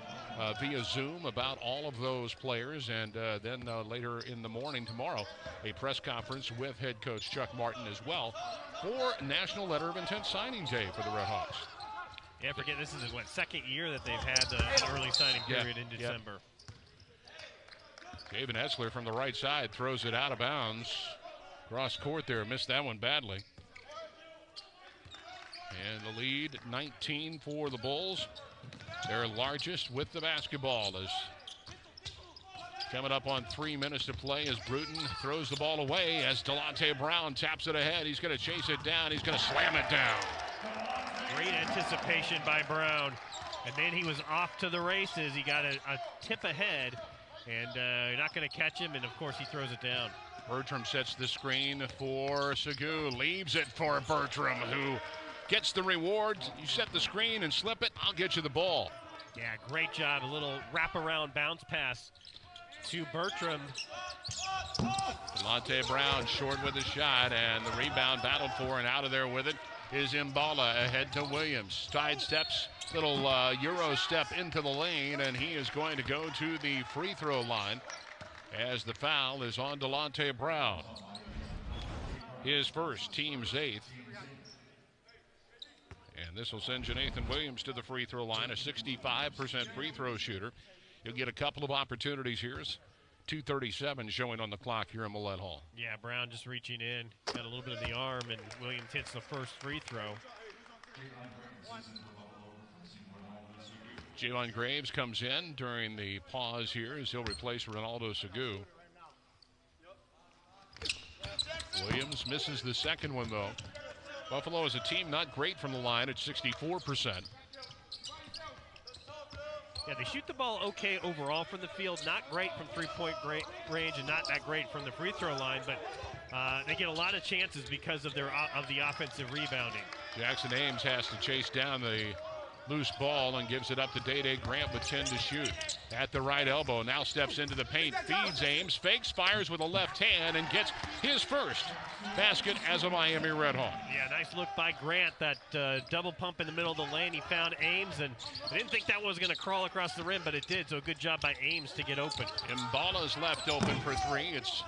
[SPEAKER 1] via Zoom about all of those players, and then later in the morning tomorrow, a press conference with head coach Chuck Martin as well for National Letter of Intent Signing Day for the Redhawks.
[SPEAKER 2] Yeah, forget this is what, second year that they've had an early signing period in December.
[SPEAKER 1] David Etzler from the right side throws it out of bounds. Cross court there, missed that one badly. And the lead, 19 for the Bulls. Their largest with the basketball is coming up on 3 minutes to play as Bruton throws the ball away as Delonte Brown taps it ahead. He's going to chase it down. He's going to slam it down.
[SPEAKER 2] Great anticipation by Brown. And then he was off to the races. He got a tip ahead, and you're not going to catch him, and of course he throws it down.
[SPEAKER 1] Bertram sets the screen for Segu, leaves it for Bertram, who gets the reward. You set the screen and slip it, I'll get you the ball.
[SPEAKER 2] Yeah, great job. A little wraparound bounce pass to Bertram.
[SPEAKER 1] Delonte Brown short with a shot, and the rebound battled for and out of there with it is Mbala ahead to Williams. Side steps, little Euro step into the lane, and he is going to go to the free throw line as the foul is on Delonte Brown. His first, team's 8th. And this will send Jonathan Williams to the free throw line, a 65% free throw shooter. He'll get a couple of opportunities here. 2:37 showing on the clock here in Millett Hall.
[SPEAKER 2] Yeah, Brown just reaching in, got a little bit of the arm, and Williams hits the first free throw.
[SPEAKER 1] Javon Graves comes in during the pause here as he'll replace Ronaldo Segu. Williams misses the second one, though. Buffalo is a team not great from the line at 64%.
[SPEAKER 2] Yeah, they shoot the ball okay overall from the field. Not great from three-point range and not that great from the free throw line, but they get a lot of chances because of the offensive rebounding.
[SPEAKER 1] Jackson Ames has to chase down the Loose ball and gives it up to Day Grant with 10 to shoot. At the right elbow, now steps into the paint, feeds Ames, fakes, fires with a left hand, and gets his first basket as a Miami Red Hawk.
[SPEAKER 2] Yeah, nice look by Grant. That double pump in the middle of the lane. He found Ames, and I didn't think that was going to crawl across the rim, but it did. So good job by Ames to get open.
[SPEAKER 1] Mbala's left open for three. It's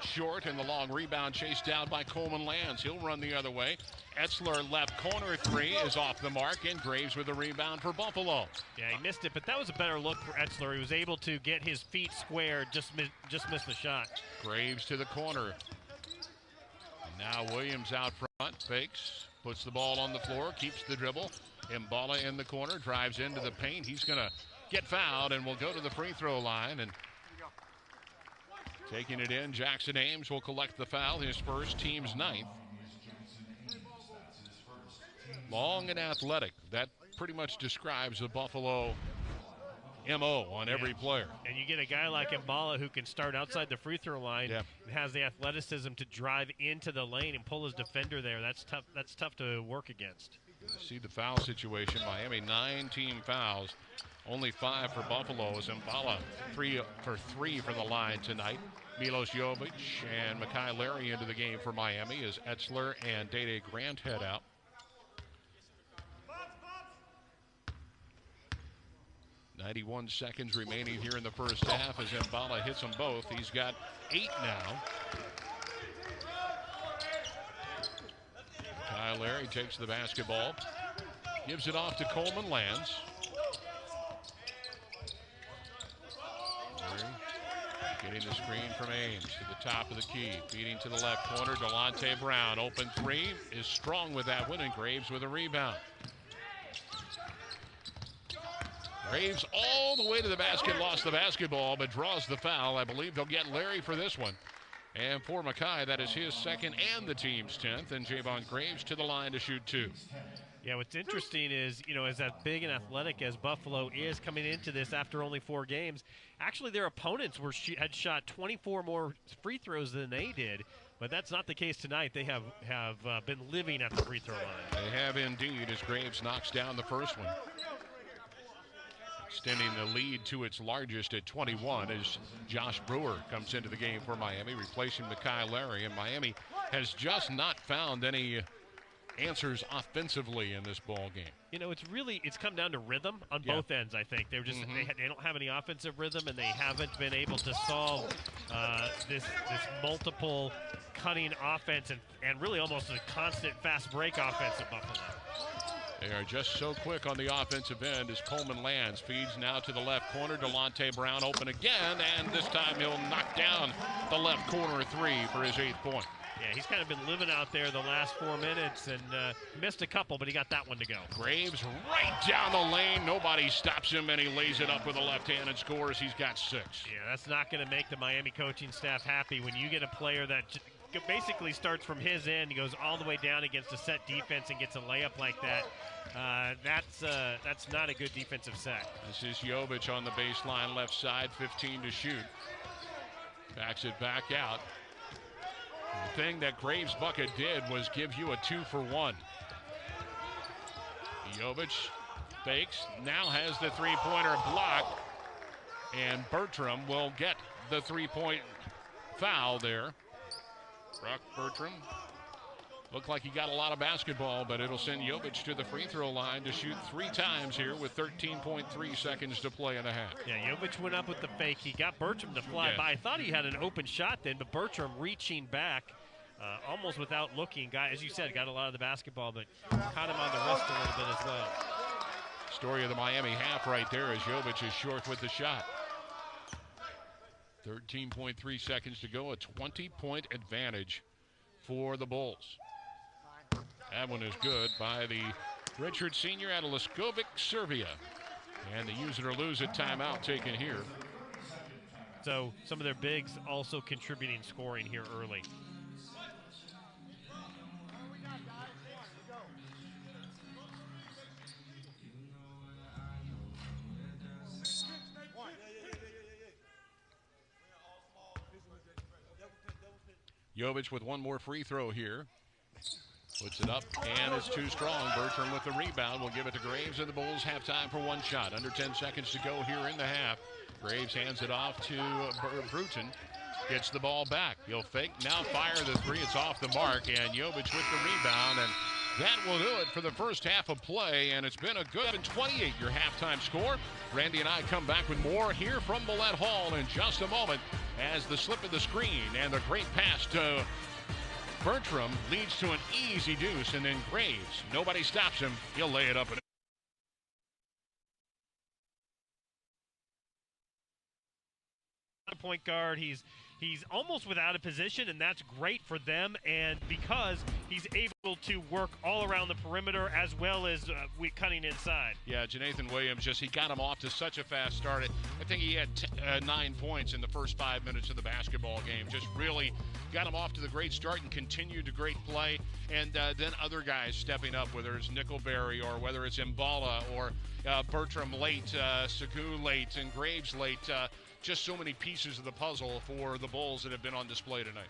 [SPEAKER 1] short, and the long rebound chased down by Coleman Lands. He'll run the other way. Etzler left corner three is off the mark, and Graves with the rebound for Buffalo.
[SPEAKER 2] Yeah, he missed it, but that was a better look for Etzler. He was able to get his feet squared, just missed the shot.
[SPEAKER 1] Graves to the corner. Now Williams out front, fakes, puts the ball on the floor, keeps the dribble. Mbala in the corner, drives into the paint. He's going to get fouled and will go to the free throw line. And taking it in, Jackson Ames will collect the foul, his first, team's ninth. Long and athletic. That pretty much describes the Buffalo MO on every player.
[SPEAKER 2] And you get a guy like Mbala who can start outside the free throw line and has the athleticism to drive into the lane and pull his defender there. That's tough. That's tough to work against.
[SPEAKER 1] See the foul situation. Miami 9 team fouls, only 5 for Buffalo. As Mbala 3 for 3 from the line tonight. Milos Jovic and Mekhi Larry into the game for Miami as Etzler and Day Grant head out. .91 seconds remaining here in the first half as Mbala hits them both. He's got 8 now. Kyle Larry takes the basketball, gives it off to Coleman Lands. Larry getting the screen from Ames to the top of the key, feeding to the left corner. Delonte Brown, open three, is strong with that one, and Graves with a rebound. Graves all the way to the basket, lost the basketball, but draws the foul. I believe they'll get Larry for this one. And for Mekhi, that is his second and the team's 10th. And Javon Graves to the line to shoot 2.
[SPEAKER 2] Yeah, what's interesting is, as that big and athletic as Buffalo is coming into this after only 4 games, actually their opponents had shot 24 more free throws than they did. But that's not the case tonight. They have been living at the free throw line.
[SPEAKER 1] They have indeed, as Graves knocks down the first one. Extending the lead to its largest at 21 as Josh Brewer comes into the game for Miami, replacing Mekhi Larry. And Miami has just not found any answers offensively in this ball game.
[SPEAKER 2] It's come down to rhythm on both ends. I think they're just they don't have any offensive rhythm, and they haven't been able to solve this multiple cutting offense and really almost a constant fast break offense at Buffalo.
[SPEAKER 1] They are just so quick on the offensive end as Coleman Lands feeds now to the left corner. Delonte Brown open again, and this time he'll knock down the left corner three for his 8th point.
[SPEAKER 2] Yeah, he's kind of been living out there the last 4 minutes and missed a couple, but he got that one to go.
[SPEAKER 1] Graves right down the lane. Nobody stops him, and he lays it up with a left hand and scores. He's got 6.
[SPEAKER 2] Yeah, that's not going to make the Miami coaching staff happy when you get a player that basically starts from his end and goes all the way down against a set defense and gets a layup like that. That's not a good defensive set.
[SPEAKER 1] This is Jovic on the baseline left side, 15 to shoot. Backs it back out. The thing that Graves' bucket did was give you a 2-for-1. Jovic fakes, now has the three-pointer blocked, and Bertram will get the 3-point foul there. Brock Bertram looked like he got a lot of basketball, but it'll send Jovic to the free throw line to shoot 3 times here with 13.3 seconds to play in a half.
[SPEAKER 2] Yeah, Jovic went up with the fake. He got Bertram to fly by. I thought he had an open shot then, but Bertram reaching back almost without looking. As you said, got a lot of the basketball, but caught him on the wrist a little bit as well.
[SPEAKER 1] Story of the Miami half right there as Jovic is short with the shot. 13.3 seconds to go, a 20-point advantage for the Bulls. That one is good by the Richard Sr. out of Leskovic, Serbia. And the use it or lose it timeout taken here.
[SPEAKER 2] So some of their bigs also contributing scoring here early.
[SPEAKER 1] Jovic with one more free throw here. Puts it up, and it's too strong. Bertram with the rebound will give it to Graves, and the Bulls have time for one shot. Under 10 seconds to go here in the half. Graves hands it off to Bruton. Gets the ball back. He'll fake, now fire the three. It's off the mark, and Jovic with the rebound, and that will do it for the first half of play, and it's been a good 28, your halftime score. Randy and I come back with more here from Millett Hall in just a moment as the slip of the screen and the great pass to Bertram leads to an easy deuce, and then Graves, nobody stops him. He'll lay it up.
[SPEAKER 2] Point guard, he's almost without a position, and that's great for them, and because he's able to work all around the perimeter as well as cutting inside.
[SPEAKER 1] Yeah, Jonathan Williams, he got him off to such a fast start. I think he had 9 points in the first 5 minutes of the basketball game. Just really got him off to the great start and continued to great play. And then other guys stepping up, whether it's Nickelberry or whether it's Mbala or Bertram late, Segu late, and Graves late. Just so many pieces of the puzzle for the Bulls that have been on display tonight.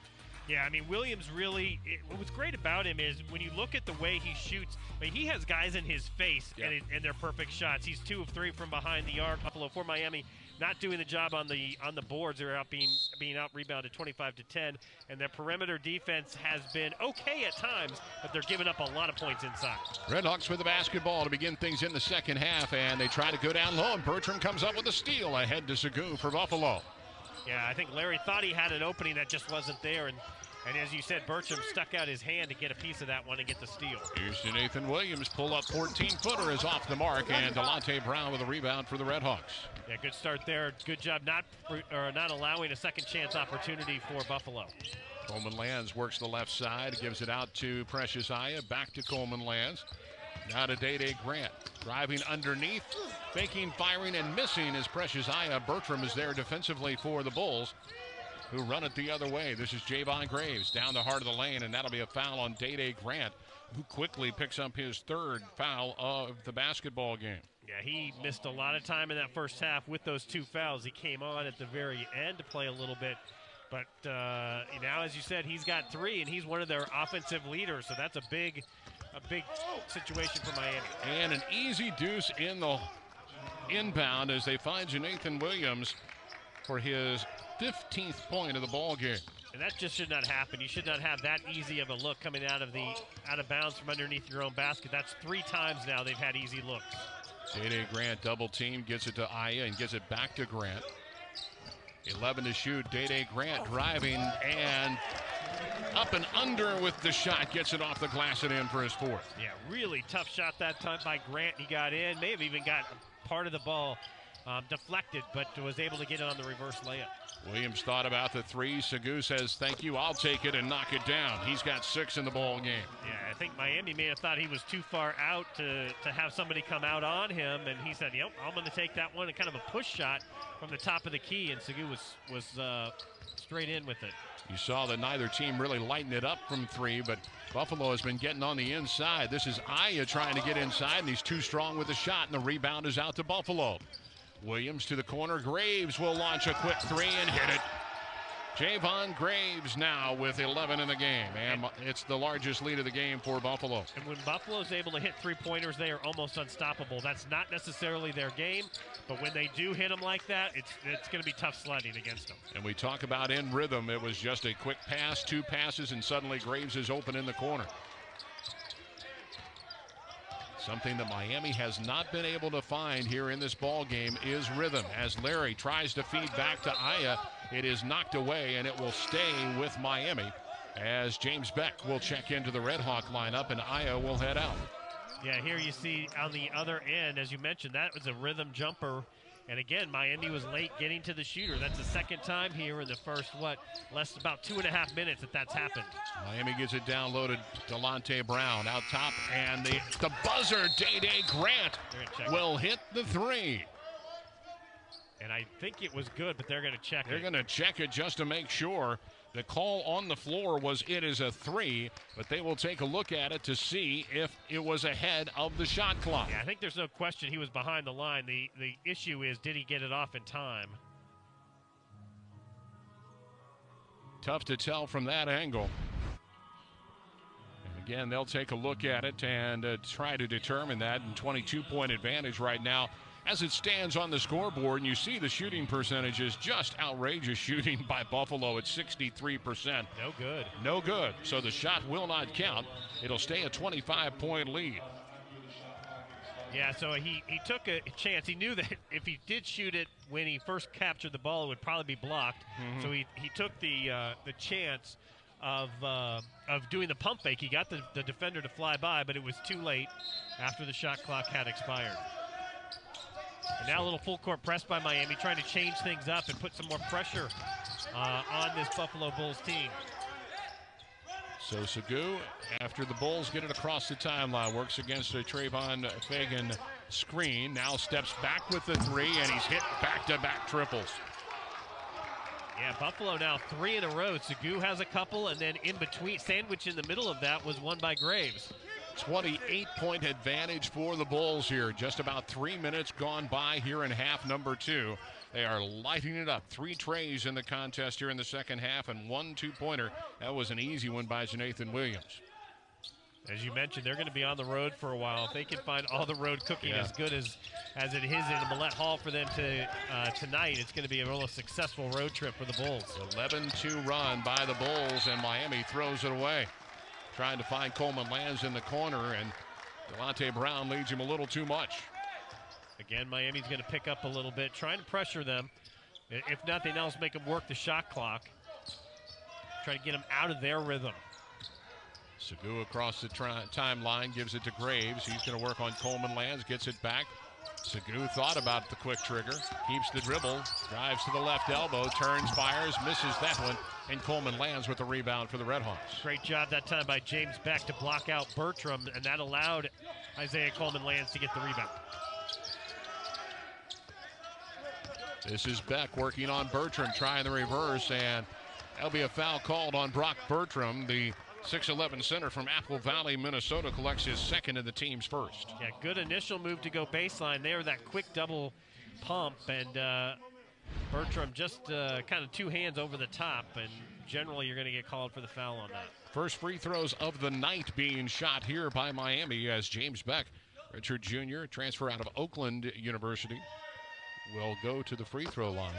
[SPEAKER 2] Yeah, I mean, Williams really, what's great about him is when you look at the way he shoots, I mean, he has guys in his face, and they're perfect shots. He's 2 of 3 from behind the arc. Buffalo for Miami not doing the job on the boards. They're out being out rebounded 25-10, and their perimeter defense has been okay at times, but they're giving up a lot of points inside.
[SPEAKER 1] Redhawks with the basketball to begin things in the second half, and they try to go down low, and Bertram comes up with a steal ahead to Segu for Buffalo.
[SPEAKER 2] Yeah, I think Larry thought he had an opening that just wasn't there, and as you said, Bertram stuck out his hand to get a piece of that one and get the steal.
[SPEAKER 1] Here's to Nathan Williams, pull up 14-footer is off the mark, and Delonte Brown with a rebound for the Redhawks.
[SPEAKER 2] Yeah, good start there. Good job not allowing a second chance opportunity for Buffalo.
[SPEAKER 1] Coleman Lands works the left side, gives it out to Precious Aya, back to Coleman Lands. Now to Day Grant, driving underneath, faking, firing, and missing as Precious Aya. Bertram is there defensively for the Bulls, who run it the other way. This is Javon Graves down the heart of the lane, and that'll be a foul on Day Grant, who quickly picks up his 3rd foul of the basketball game.
[SPEAKER 2] Yeah, he missed a lot of time in that first half with those 2 fouls. He came on at the very end to play a little bit. But now, as you said, he's got 3, and he's one of their offensive leaders, so that's a big situation for Miami.
[SPEAKER 1] And an easy deuce in the inbound as they find Jonathan Williams for his 15th point of the ball game.
[SPEAKER 2] And that just should not happen. You should not have that easy of a look coming out of bounds from underneath your own basket. That's 3 times now they've had easy looks.
[SPEAKER 1] Day Grant double team, gets it to Aya and gets it back to Grant. 11 to shoot. Day Grant driving and up and under with the shot. Gets it off the glass and in for his 4th.
[SPEAKER 2] Yeah, really tough shot that time by Grant. He got in. May have even got part of the ball deflected, but was able to get it on the reverse layup.
[SPEAKER 1] Williams thought about the 3. Segu says, thank you, I'll take it, and knock it down. He's got 6 in the ball game.
[SPEAKER 2] Yeah, I think Miami may have thought he was too far out to have somebody come out on him, and he said, yep, I'm going to take that one, and kind of a push shot from the top of the key, and Segu was straight in with it.
[SPEAKER 1] You saw that neither team really lighten it up from 3, but Buffalo has been getting on the inside. This is Aya trying to get inside, and he's too strong with the shot, and the rebound is out to Buffalo. Williams to the corner. Graves will launch a quick 3 and hit it. Javon Graves now with 11 in the game, and it's the largest lead of the game for Buffalo.
[SPEAKER 2] And when Buffalo's able to hit 3-pointers, they are almost unstoppable. That's not necessarily their game, but when they do hit them like that, it's going to be tough sledding against them.
[SPEAKER 1] And we talk about in rhythm. It was just a quick pass, 2 passes, and suddenly Graves is open in the corner. Something that Miami has not been able to find here in this ball game is rhythm. As Larry tries to feed back to Aya, it is knocked away, and it will stay with Miami as James Beck will check into the Red Hawk lineup, and Aya will head out.
[SPEAKER 2] Yeah, here you see on the other end, as you mentioned, that was a rhythm jumper. And again, Miami was late getting to the shooter. That's the 2nd time here in the first, about 2.5 minutes that's happened.
[SPEAKER 1] Miami gets it down low to Delonte Brown out top, and the buzzer, Day Grant will hit the 3.
[SPEAKER 2] And I think it was good, but they're going to check it.
[SPEAKER 1] They're going to check it just to make sure. The call on the floor was it is a 3, but they will take a look at it to see if it was ahead of the shot clock.
[SPEAKER 2] Yeah, I think there's no question he was behind the line. The issue is, did he get it off in time?
[SPEAKER 1] Tough to tell from that angle. And Again, they'll take a look at it and try to determine that. And 22-point advantage right now as it stands on the scoreboard. And you see the shooting percentage is just outrageous shooting by Buffalo at 63%.
[SPEAKER 2] No good.
[SPEAKER 1] No good. So the shot will not count. It'll stay a 25-point lead.
[SPEAKER 2] Yeah, so he took a chance. He knew that if he did shoot it when he first captured the ball, it would probably be blocked. So he took the chance of doing the pump fake. He got the defender to fly by, but it was too late after the shot clock had expired. And now a little full court press by Miami, trying to change things up and put some more pressure on this Buffalo Bulls team.
[SPEAKER 1] So Segu, after the Bulls get it across the timeline, works against a Trayvon Fagan screen. Now steps back with the three, and he's hit back-to-back triples.
[SPEAKER 2] Yeah, Buffalo now 3 in a row. Segu has a couple, and then in between, sandwich in the middle of that was one by Graves.
[SPEAKER 1] 28-point advantage for the Bulls here. Just about 3 minutes gone by here in half number 2. They are lighting it up. 3 trays in the contest here in the second half and 1 two-pointer. That was an easy one by Jonathan Williams.
[SPEAKER 2] As you mentioned, they're going to be on the road for a while. If they can find all the road cooking as good as it is in Millette Hall for them tonight, it's going to be a real successful road trip for the Bulls.
[SPEAKER 1] 11-2 run by the Bulls, and Miami throws it away. Trying to find Coleman Lands in the corner, and Delonte Brown leads him a little too much.
[SPEAKER 2] Again, Miami's going to pick up a little bit, trying to pressure them. If nothing else, make them work the shot clock. Try to get them out of their rhythm.
[SPEAKER 1] Segu across the timeline, gives it to Graves. He's going to work on Coleman Lands, gets it back. Segu thought about the quick trigger, keeps the dribble, drives to the left elbow, turns, fires, misses that one, and Coleman Lands with the rebound for the Redhawks.
[SPEAKER 2] Great job that time by James Beck to block out Bertram, and that allowed Isaiah Coleman Lands to get the rebound.
[SPEAKER 1] This is Beck working on Bertram, trying the reverse, and that'll be a foul called on Brock Bertram. The 6'11" center from Apple Valley, Minnesota, collects his second and the team's first.
[SPEAKER 2] Yeah, good initial move to go baseline there, that quick double pump, and Bertram just kind of 2 hands over the top, and generally you're going to get called for the foul on that.
[SPEAKER 1] First free throws of the night being shot here by Miami as James Beck, Richard Jr., transfer out of Oakland University, will go to the free throw line.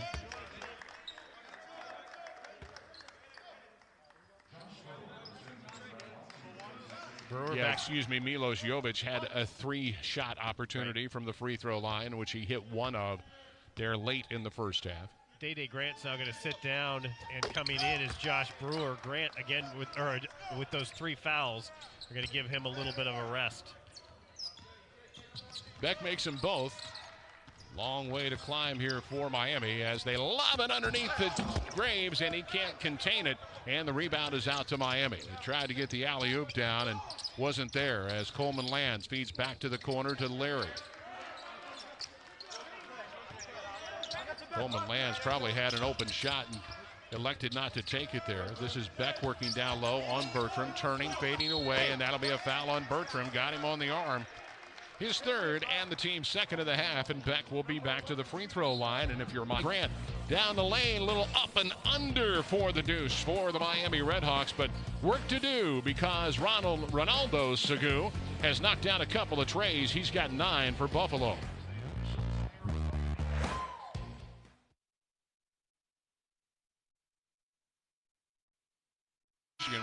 [SPEAKER 1] Milos Jovic had a 3-shot opportunity from the free throw line, which he hit one of there late in the first half.
[SPEAKER 2] Day Grant's now going to sit down, and coming in is Josh Brewer. Grant, again, with those 3 fouls, are going to give him a little bit of a rest.
[SPEAKER 1] Beck makes them both. Long way to climb here for Miami as they lob it underneath the Graves, and he can't contain it, and the rebound is out to Miami. They tried to get the alley-oop down and wasn't there as Coleman Lands feeds back to the corner to Larry. Coleman Lands probably had an open shot and elected not to take it there. This is Beck working down low on Bertram, turning, fading away, and that'll be a foul on Bertram. Got him on the arm. His third and the team's second of the half, and Beck will be back to the free throw line. And if you're Grant, down the lane, a little up and under for the deuce for the Miami Redhawks, but work to do because Ronaldo Segu has knocked down a couple of trays. He's got 9 for Buffalo.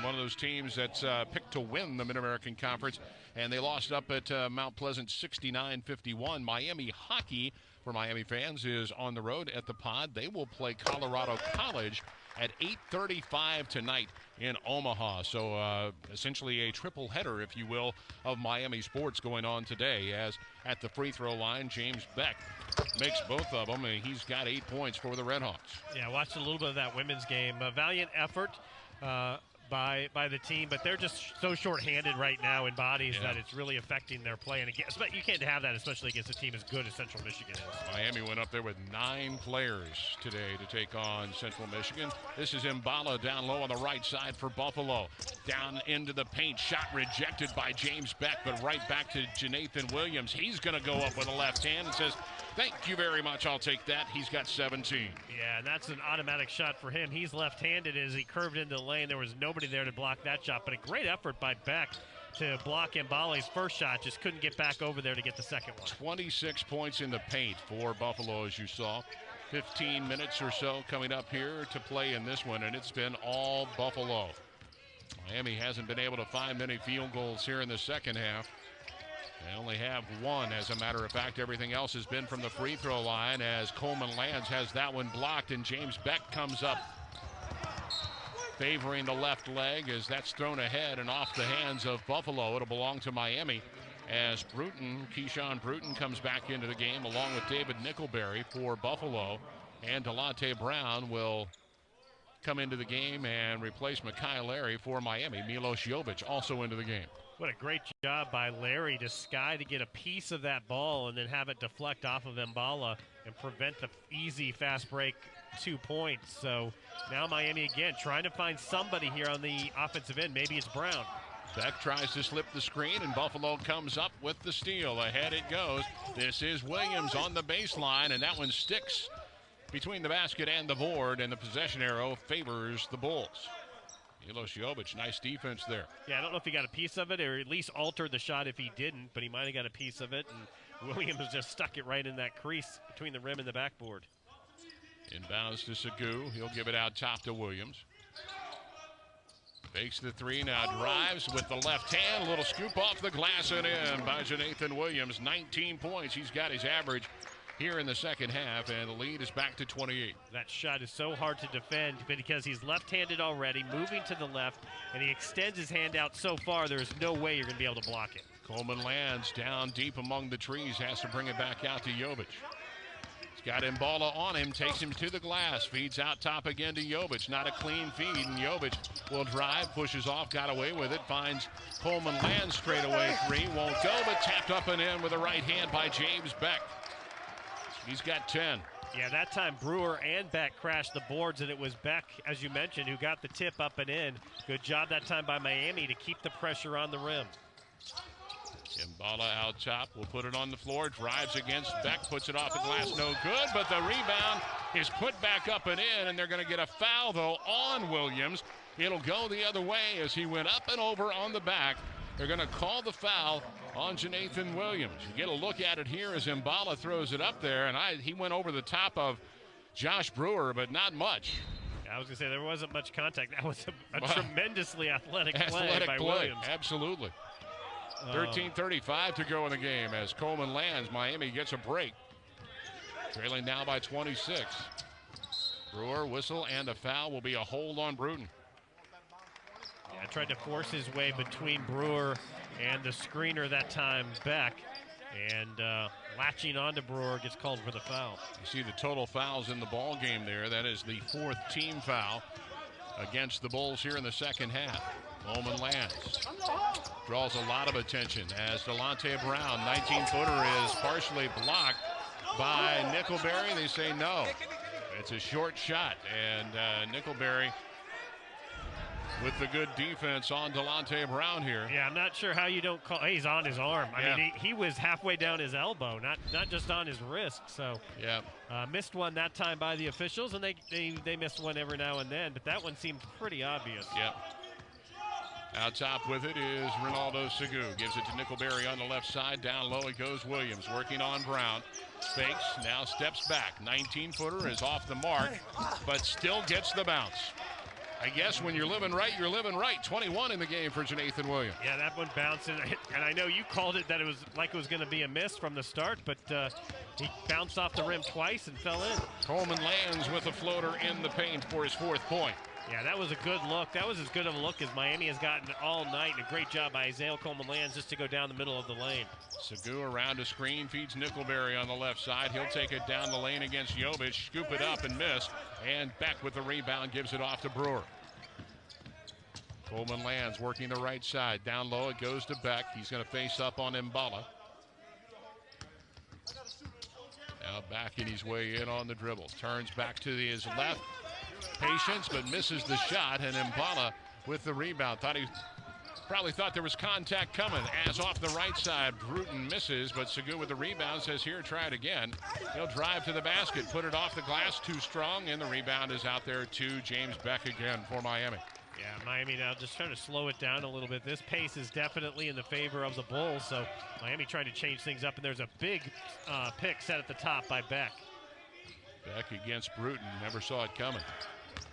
[SPEAKER 1] One of those teams that's picked to win the Mid-American Conference, and they lost up at Mount Pleasant 69-51. Miami hockey, for Miami fans, is on the road at the Pod. They will play Colorado College at 8:35 tonight in Omaha. So essentially a triple header, if you will, of Miami sports going on today, as at the free throw line, James Beck makes both of them, and he's got 8 points for the Redhawks.
[SPEAKER 2] Yeah, I watched a little bit of that women's game. A valiant effort by the team, but they're just so short-handed right now in bodies that it's really affecting their play. And again, you can't have that, especially against a team as good as Central Michigan is.
[SPEAKER 1] Miami went up there with 9 players today to take on Central Michigan. This is Mbala down low on the right side for Buffalo. Down into the paint, shot rejected by James Beck, but right back to Jonathan Williams. He's going to go up with a left hand and says, Thank you very much. I'll take that. He's got 17.
[SPEAKER 2] Yeah, and that's an automatic shot for him. He's left-handed as he curved into the lane. There was nobody there to block that shot, but a great effort by Beck to block Mbala's first shot. Just couldn't get back over there to get the second one.
[SPEAKER 1] 26 points in the paint for Buffalo, as you saw. 15 minutes or so coming up here to play in this one, and it's been all Buffalo. Miami hasn't been able to find many field goals here in the second half. They only have one, as a matter of fact. Everything else has been from the free throw line, as Coleman Lands has that one blocked, and James Beck comes up favoring the left leg as that's thrown ahead and off the hands of Buffalo. It'll belong to Miami as Keyshawn Bruton comes back into the game along with David Nickelberry for Buffalo, and Delonte Brown will come into the game and replace Mekhi Larry for Miami. Milos Jovic also into the game.
[SPEAKER 2] What a great job by Larry to get a piece of that ball and then have it deflect off of Mbala and prevent the easy fast break 2 points. So now Miami again trying to find somebody here on the offensive end. Maybe it's Brown.
[SPEAKER 1] Beck tries to slip the screen, and Buffalo comes up with the steal. Ahead it goes. This is Williams on the baseline, and that one sticks between the basket and the board, and the possession arrow favors the Bulls. Milos Jovic, nice defense there.
[SPEAKER 2] Yeah, I don't know if he got a piece of it or at least altered the shot if he didn't, but he might have got a piece of it, and Williams just stuck it right in that crease between the rim and the backboard.
[SPEAKER 1] Inbounds to Segu. He'll give it out top to Williams. Fakes the three, now drives with the left hand. A little scoop off the glass and in by Jonathan Williams. 19 points. He's got his average here in the second half, and the lead is back to 28.
[SPEAKER 2] That shot is so hard to defend because he's left-handed already, moving to the left, and he extends his hand out so far, there's no way you're going to be able to block it.
[SPEAKER 1] Coleman Lands down deep among the trees, has to bring it back out to Jovic. He's got Mbala on him, takes him to the glass, feeds out top again to Jovic. Not a clean feed, and Jovic will drive, pushes off, got away with it, finds Coleman Lands straight away three, won't go, but tapped up and in with a right hand by James Beck. He's got 10.
[SPEAKER 2] Yeah, that time Brewer and Beck crashed the boards, and it was Beck, as you mentioned, who got the tip up and in. Good job that time by Miami to keep the pressure on the rim.
[SPEAKER 1] Mbala out top, will put it on the floor, drives against Beck, puts it off the glass, no good, but the rebound is put back up and in, and they're going to get a foul, though, on Williams. It'll go the other way as he went up and over on the back. They're going to call the foul on Jonathan Williams. You get a look at it here as Mbala throws it up there, and he went over the top of Josh Brewer, but not much.
[SPEAKER 2] I was going to say there wasn't much contact. That was a tremendously athletic play by Williams.
[SPEAKER 1] Absolutely. 13:35 to go in the game as Coleman Lands. Miami gets a break. Trailing now by 26. Brewer, whistle, and a foul will be a hold on Bruton.
[SPEAKER 2] Yeah, tried to force his way between Brewer and the screener that time, Beck. And latching onto Brewer gets called for the foul.
[SPEAKER 1] You see the total fouls in the ball game there. That is the fourth team foul against the Bulls here in the second half. Coleman Lands draws a lot of attention as Delonte Brown, 19-footer, is partially blocked by Nickelberry. They say no. It's a short shot, and Nickelberry with the good defense on Delonte Brown here.
[SPEAKER 2] Yeah, I'm not sure how you don't call. He's on his arm. I mean, he was halfway down his elbow, not just on his wrist. So
[SPEAKER 1] yeah,
[SPEAKER 2] missed one that time by the officials, and they miss one every now and then. But that one seemed pretty obvious.
[SPEAKER 1] Yeah. Out top with it is Ronaldo Segu. Gives it to Nickelberry on the left side. Down low it goes Williams, working on Brown. Fakes, now steps back. 19-footer is off the mark, but still gets the bounce. I guess when you're living right, you're living right. 21 in the game for Jonathan Williams.
[SPEAKER 2] Yeah, that one bounced, and I know you called it that it was like it was going to be a miss from the start, but he bounced off the rim twice and fell in.
[SPEAKER 1] Coleman Lands with a floater in the paint for his fourth point.
[SPEAKER 2] Yeah, that was a good look. That was as good of a look as Miami has gotten all night. And a great job by Isaiah Coleman Lands just to go down the middle of the lane.
[SPEAKER 1] Segu around a screen, feeds Nickelberry on the left side. He'll take it down the lane against Jovic, scoop it up and miss. And Beck with the rebound gives it off to Brewer. Coleman Lands working the right side. Down low it goes to Beck. He's going to face up on Mbala. Now backing his way in on the dribble. Turns back to his left. Patience, but misses the shot, and Mbala with the rebound. Thought he Probably thought there was contact coming. As off the right side, Bruton misses, but Segu with the rebound says, here, try it again. He'll drive to the basket, put it off the glass, too strong, and the rebound is out there to James Beck again for Miami.
[SPEAKER 2] Yeah, Miami now just trying to slow it down a little bit. This pace is definitely in the favor of the Bulls, so Miami trying to change things up, and there's a big pick set at the top by Beck.
[SPEAKER 1] Beck against Bruton, never saw it coming.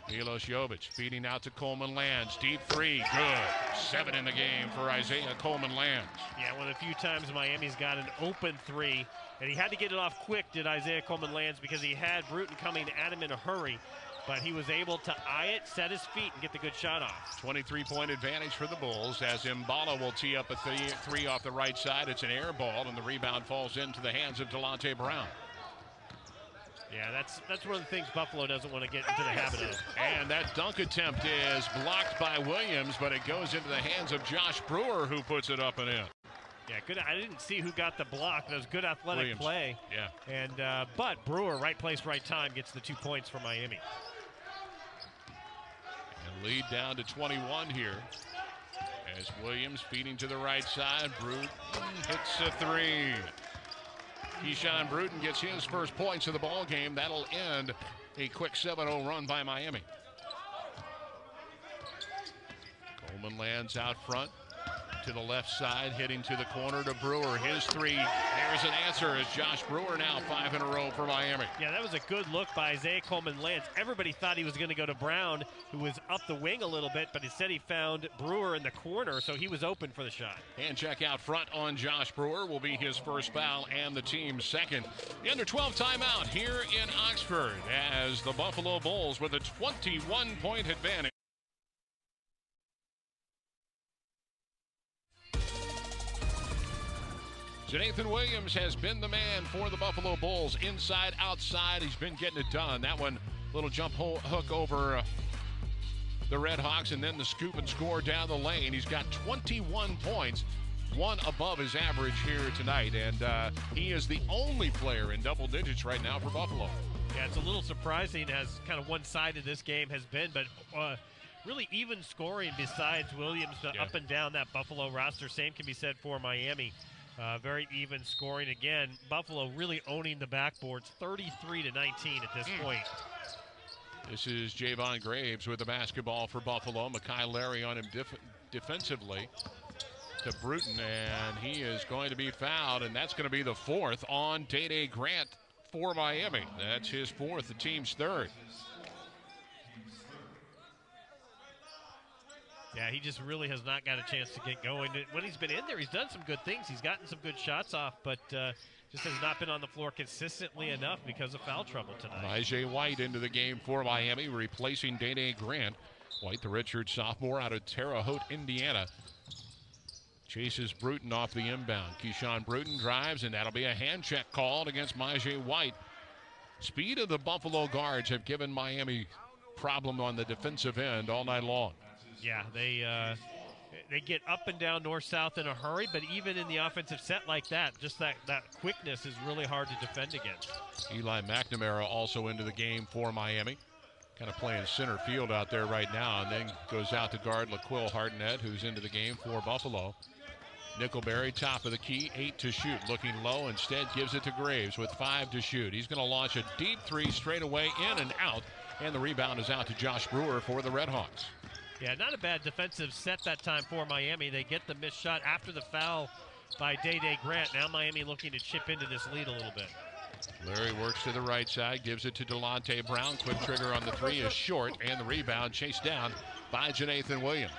[SPEAKER 1] Milos Jovic feeding out to Coleman Lands. Deep three, good. 7 in the game for Isaiah Coleman Lands.
[SPEAKER 2] Yeah, one of the few times Miami's got an open three, and he had to get it off quick, did Isaiah Coleman Lands, because he had Bruton coming at him in a hurry. But he was able to eye it, set his feet, and get the good shot off. 23-point advantage for the Bulls as Mbala will tee up a three off the right side. It's an air ball, and the rebound falls into the hands of Delonte Brown. Yeah, that's one of the things Buffalo doesn't want to get into the habit of.
[SPEAKER 1] And that dunk attempt is blocked by Williams, but it goes into the hands of Josh Brewer, who puts it up and in.
[SPEAKER 2] Yeah, good. I didn't see who got the block. That was good athletic
[SPEAKER 1] Williams.
[SPEAKER 2] play.
[SPEAKER 1] Yeah.
[SPEAKER 2] And but Brewer, right place, right time, gets the 2 points for Miami.
[SPEAKER 1] And lead down to 21 here. As Williams feeding to the right side, Bruton hits a three. Keyshawn Bruton gets his first points of the ball game. That'll end a quick 7-0 run by Miami. Coleman Lands out front to the left side, hitting to the corner to Brewer. His three, there's an answer as Josh Brewer now 5 in a row for Miami.
[SPEAKER 2] Yeah, that was a good look by Isaiah Coleman Lands. Everybody thought he was going to go to Brown, who was up the wing a little bit, but instead he found Brewer in the corner, so he was open for the shot.
[SPEAKER 1] Hand check out front on Josh Brewer will be his first foul and the team's second. The under-12 timeout here in Oxford as the Buffalo Bulls with a 21-point advantage. Jonathan Williams has been the man for the Buffalo Bulls. Inside, outside, he's been getting it done. That one, little jump hook over the Red Hawks, and then the scoop and score down the lane. He's got 21 points, one above his average here tonight, and he is the only player in double digits right now for Buffalo.
[SPEAKER 2] Yeah, it's a little surprising as kind of one-sided this game has been, but really even scoring besides Williams up and down that Buffalo roster. Same can be said for Miami. Very even scoring again. Buffalo really owning the backboards, 33-19 at this point.
[SPEAKER 1] This is Javon Graves with the basketball for Buffalo. Makai Larry on him defensively to Bruton, and he is going to be fouled, and that's going to be the fourth on Day Grant for Miami. That's his fourth, the team's third.
[SPEAKER 2] Yeah, he just really has not got a chance to get going. When he's been in there, he's done some good things. He's gotten some good shots off, but just has not been on the floor consistently enough because of foul trouble tonight.
[SPEAKER 1] Myjai White into the game for Miami, replacing Day Grant. White, the redshirt sophomore out of Terre Haute, Indiana, chases Bruton off the inbound. Keyshawn Bruton drives, and that'll be a hand check called against Myjai White. Speed of the Buffalo guards have given Miami problem on the defensive end all night long.
[SPEAKER 2] Yeah, they get up and down north-south in a hurry, but even in the offensive set like that, just that quickness is really hard to defend against. Eli
[SPEAKER 1] McNamara also into the game for Miami. Kind of playing center field out there right now, and then goes out to guard LaQuill Hartnett, who's into the game for Buffalo. Nickelberry, top of the key, 8 to shoot. Looking low, instead gives it to Graves with 5 to shoot. He's going to launch a deep three straight away, in and out, and the rebound is out to Josh Brewer for the Red Hawks.
[SPEAKER 2] Yeah, not a bad defensive set that time for Miami. They get the missed shot after the foul by Day Grant. Now Miami looking to chip into this lead a little bit.
[SPEAKER 1] Larry works to the right side, gives it to Delonte Brown. Quick trigger on the three is short, and the rebound chased down by Jonathan Williams.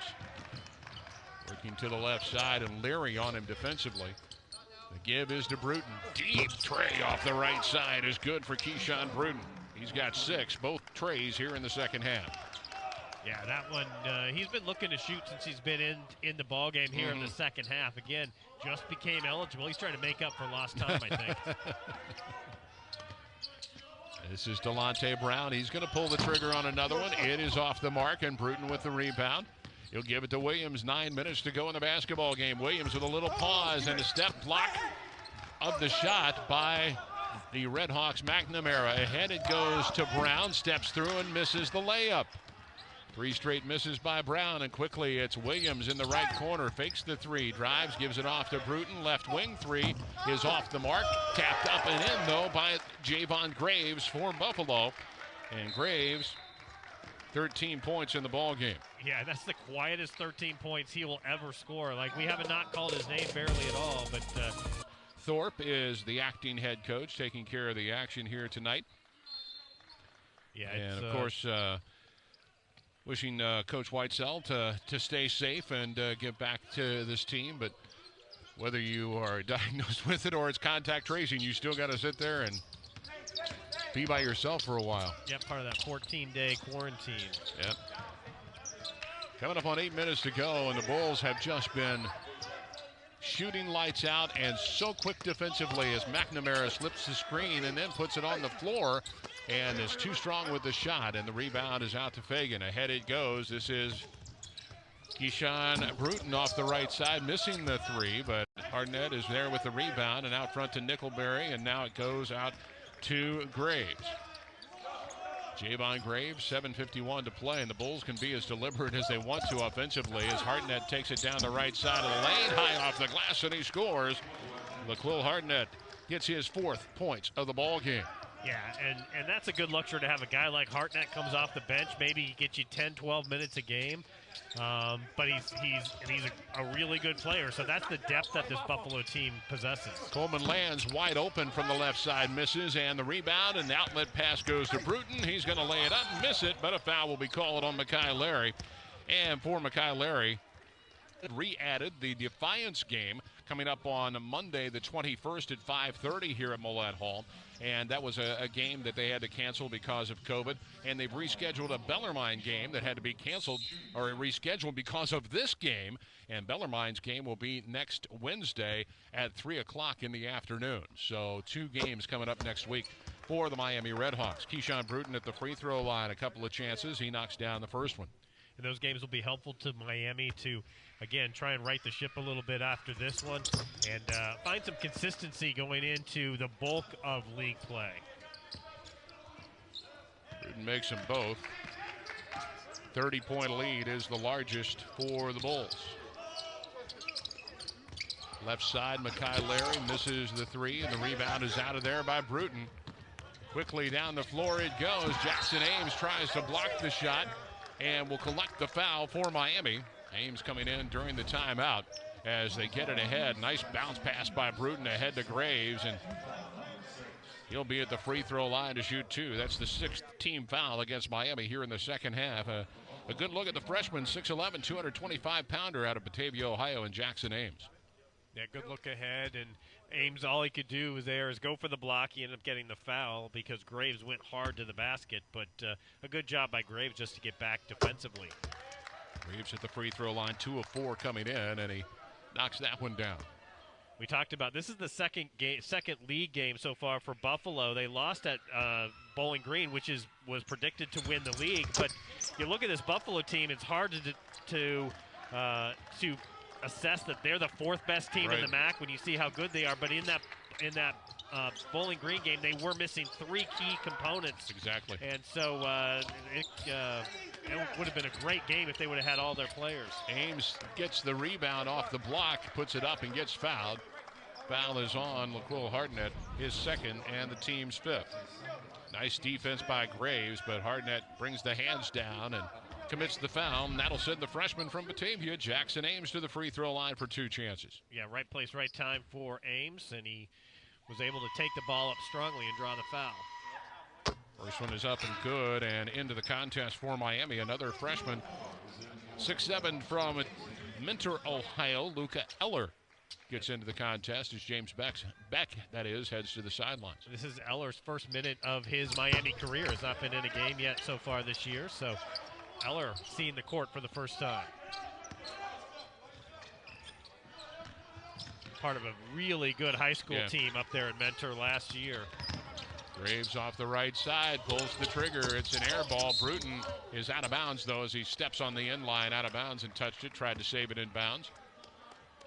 [SPEAKER 1] Working to the left side, and Leary on him defensively. The give is to Bruton. Deep tray off the right side is good for Keyshawn Bruton. He's got 6, both trays here in the second half.
[SPEAKER 2] Yeah, that one, he's been looking to shoot since he's been in the ball game here in the second half. Again, just became eligible. He's trying to make up for lost time, I think.
[SPEAKER 1] This is Delonte Brown. He's going to pull the trigger on another one. It is off the mark, and Bruton with the rebound. He'll give it to Williams. 9 minutes to go in the basketball game. Williams with a little pause and a step block of the shot by the Red Hawks. McNamara ahead. It goes to Brown. Steps through and misses the layup. Three straight misses by Brown, and quickly it's Williams in the right corner. Fakes the three, drives, gives it off to Bruton. Left wing three is off the mark. Tapped up and in, though, by Javon Graves for Buffalo. And Graves, 13 points in the ball game.
[SPEAKER 2] Yeah, that's the quietest 13 points he will ever score. Like, we haven't not called his name barely at all. But
[SPEAKER 1] Thorpe is the acting head coach, taking care of the action here tonight.
[SPEAKER 2] Yeah,
[SPEAKER 1] and of course, wishing Coach Whitesell to stay safe and get back to this team. But whether you are diagnosed with it or it's contact tracing, you still got to sit there and be by yourself for a while.
[SPEAKER 2] Yeah, part of that 14-day quarantine.
[SPEAKER 1] Yep. Coming up on 8 minutes to go, and the Bulls have just been shooting lights out and so quick defensively as McNamara slips the screen and then puts it on the floor and is too strong with the shot, and the rebound is out to Fagan. Ahead it goes. This is Keyshawn Bruton off the right side, missing the three, but Hartnett is there with the rebound and out front to Nickelberry, and now it goes out to Graves. Javon Graves, 7:51 to play, and the Bulls can be as deliberate as they want to offensively as Hartnett takes it down the right side of the lane, high off the glass, and he scores. LaQuil Hartnett gets his 4th points of the ball game.
[SPEAKER 2] Yeah, and that's a good luxury to have a guy like Hartnett comes off the bench. Maybe he gets you 10, 12 minutes a game. But he's a really good player, so that's the depth that this Buffalo team possesses.
[SPEAKER 1] Coleman lands wide open from the left side, misses, and the rebound, and the outlet pass goes to Bruton. He's going to lay it up, miss it, but a foul will be called on Mekhi Larry. And for Mekhi Larry, re-added the Defiance game coming up on Monday the 21st at 5:30 here at Millett Hall. And that was a game that they had to cancel because of COVID. And they've rescheduled a Bellarmine game that had to be canceled or rescheduled because of this game. And Bellarmine's game will be next Wednesday at 3 o'clock in the afternoon. So 2 games coming up next week for the Miami Redhawks. Keyshawn Bruton at the free throw line, a couple of chances. He knocks down the first one.
[SPEAKER 2] And those games will be helpful to Miami to, again, try and right the ship a little bit after this one and find some consistency going into the bulk of league play.
[SPEAKER 1] Bruton makes them both. 30-point lead is the largest for the Bulls. Left side, Mekhi Larry misses the three, and the rebound is out of there by Bruton. Quickly down the floor it goes. Jackson Ames tries to block the shot and will collect the foul for Miami. Ames coming in during the timeout as they get it ahead. Nice bounce pass by Bruton ahead to Graves, and he'll be at the free throw line to shoot 2. That's the 6th team foul against Miami here in the second half. A good look at the freshman, 6'11", 225-pounder out of Batavia, Ohio, and Jackson Ames.
[SPEAKER 2] Yeah, good look ahead, and Ames, all he could do was go for the block. He ended up getting the foul because Graves went hard to the basket, but a good job by Graves just to get back defensively.
[SPEAKER 1] Graves at the free throw line, 2 of 4 coming in, and he knocks that one down.
[SPEAKER 2] We talked about this is the second league game so far for Buffalo. They lost at Bowling Green, which was predicted to win the league. But you look at this Buffalo team; it's hard to assess that they're the 4th best team in the MAC when you see how good they are. But in that Bowling Green game, they were missing 3 key components.
[SPEAKER 1] Exactly.
[SPEAKER 2] And so it would have been a great game if they would have had all their players.
[SPEAKER 1] Ames gets the rebound off the block, puts it up, and gets fouled. Foul is on LaQuil Hartnett, his 2nd and the team's 5th. Nice defense by Graves, but Hartnett brings the hands down and commits the foul, and that'll send the freshman from Batavia, Jackson Ames, to the free throw line for 2 chances.
[SPEAKER 2] Yeah, right place, right time for Ames, and he was able to take the ball up strongly and draw the foul.
[SPEAKER 1] First one is up and good, and into the contest for Miami, another freshman. 6'7" from Mentor, Ohio, Luca Eller gets into the contest as James Beck, heads to the sidelines.
[SPEAKER 2] This is Eller's first minute of his Miami career. Has not been in a game yet so far this year, so Eller seeing the court for the first time. Part of a really good high school team up there at Mentor last year.
[SPEAKER 1] Graves off the right side, pulls the trigger. It's an air ball. Bruton is out of bounds, though, as he steps on the end line out of bounds and touched it, tried to save it in bounds.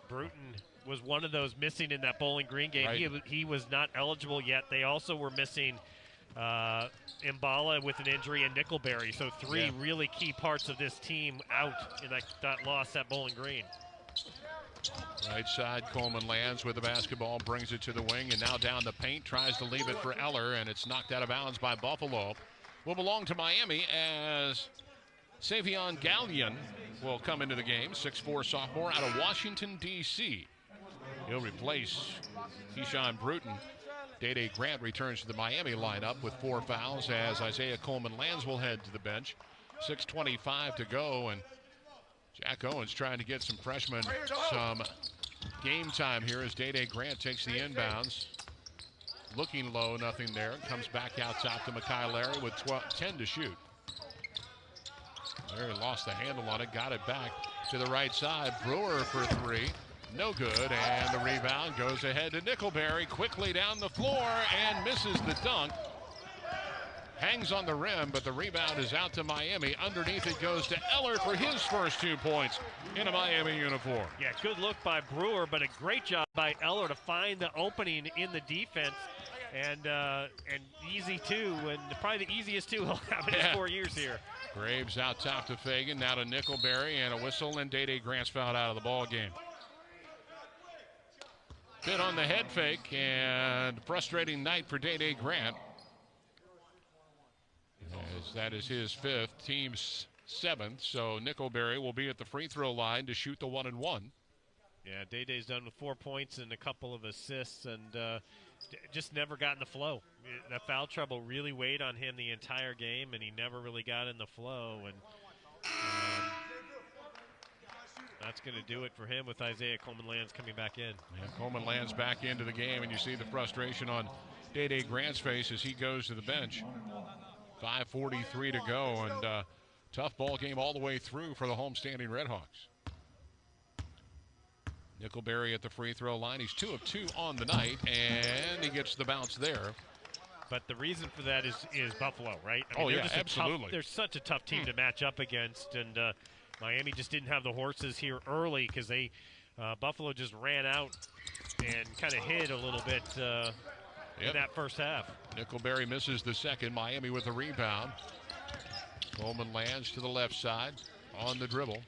[SPEAKER 2] Bruton was one of those missing in that Bowling Green game.
[SPEAKER 1] Right.
[SPEAKER 2] He was not eligible yet. They also were missing Mbala with an injury, and Nickelberry. So three really key parts of this team out in that loss at Bowling Green.
[SPEAKER 1] Right side, Coleman lands with the basketball, brings it to the wing, and now down the paint, tries to leave it for Eller, and it's knocked out of bounds by Buffalo. Will belong to Miami as Savion Gallion will come into the game, 6'4" sophomore out of Washington, D.C. He'll replace Keyshawn Bruton. Day Grant returns to the Miami lineup with 4 fouls as Isaiah Coleman Lands will head to the bench. 6:25 to go, and Jack Owens trying to get some freshmen some game time here as Day Grant takes the inbounds. Looking low, nothing there. Comes back out top to Makai Larry with 10 to shoot. Larry lost the handle on it, got it back to the right side. Brewer for 3. No good, and the rebound goes ahead to Nickelberry. Quickly down the floor and misses the dunk. Hangs on the rim, but the rebound is out to Miami. Underneath it goes to Eller for his first 2 points in a Miami uniform.
[SPEAKER 2] Yeah, good look by Brewer, but a great job by Eller to find the opening in the defense. And easy too, and probably the easiest too he'll have in his 4 years here.
[SPEAKER 1] Graves out top to Fagan, now to Nickelberry, and a whistle, and Day Grant's fouled out of the ball game. Bit on the head fake, and frustrating night for Day Grant. As that is his 5th, team's 7th, so Nickelberry will be at the free throw line to shoot the 1-and-1.
[SPEAKER 2] Yeah, Day's done with 4 points and a couple of assists, and just never got in the flow. That foul trouble really weighed on him the entire game, and he never really got in the flow. And that's going to do it for him with Isaiah Coleman Lands coming back in.
[SPEAKER 1] Yeah, Coleman Lands back into the game, and you see the frustration on Day Grant's face as he goes to the bench. 5:43 to go, and tough ball game all the way through for the homestanding Redhawks. Nickelberry at the free throw line. He's 2 of 2 on the night, and he gets the bounce there.
[SPEAKER 2] But the reason for that is Buffalo, right?
[SPEAKER 1] I mean, absolutely.
[SPEAKER 2] They're such a tough team to match up against, and Miami just didn't have the horses here early because Buffalo just ran out and kind of hid a little bit in that first half.
[SPEAKER 1] Nickelberry misses the second. Miami with a rebound. Coleman Lands to the left side on the dribble.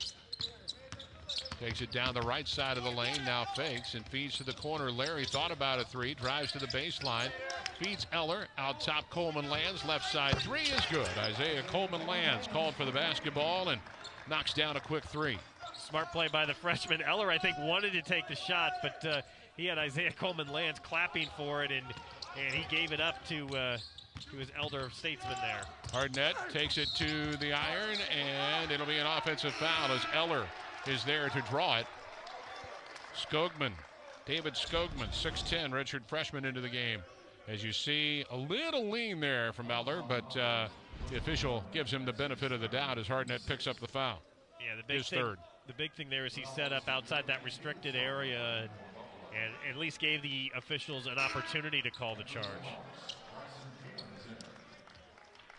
[SPEAKER 1] Takes it down the right side of the lane, now fakes and feeds to the corner. Larry thought about a 3, drives to the baseline, feeds Eller, out top Coleman Lands, left side 3 is good. Isaiah Coleman Lands called for the basketball and knocks down a quick 3.
[SPEAKER 2] Smart play by the freshman. Eller, I think, wanted to take the shot, but he had Isaiah Coleman Lands clapping for it, and he gave it up to his elder statesman there.
[SPEAKER 1] Hardnett takes it to the iron, and it'll be an offensive foul as Eller is there to draw it. Skogman, David Skogman, 6'10", redshirt freshman into the game. As you see, a little lean there from Eller, but the official gives him the benefit of the doubt as Hardnett picks up the foul.
[SPEAKER 2] Yeah, the big thing there is he set up outside that restricted area and at least gave the officials an opportunity to call the charge.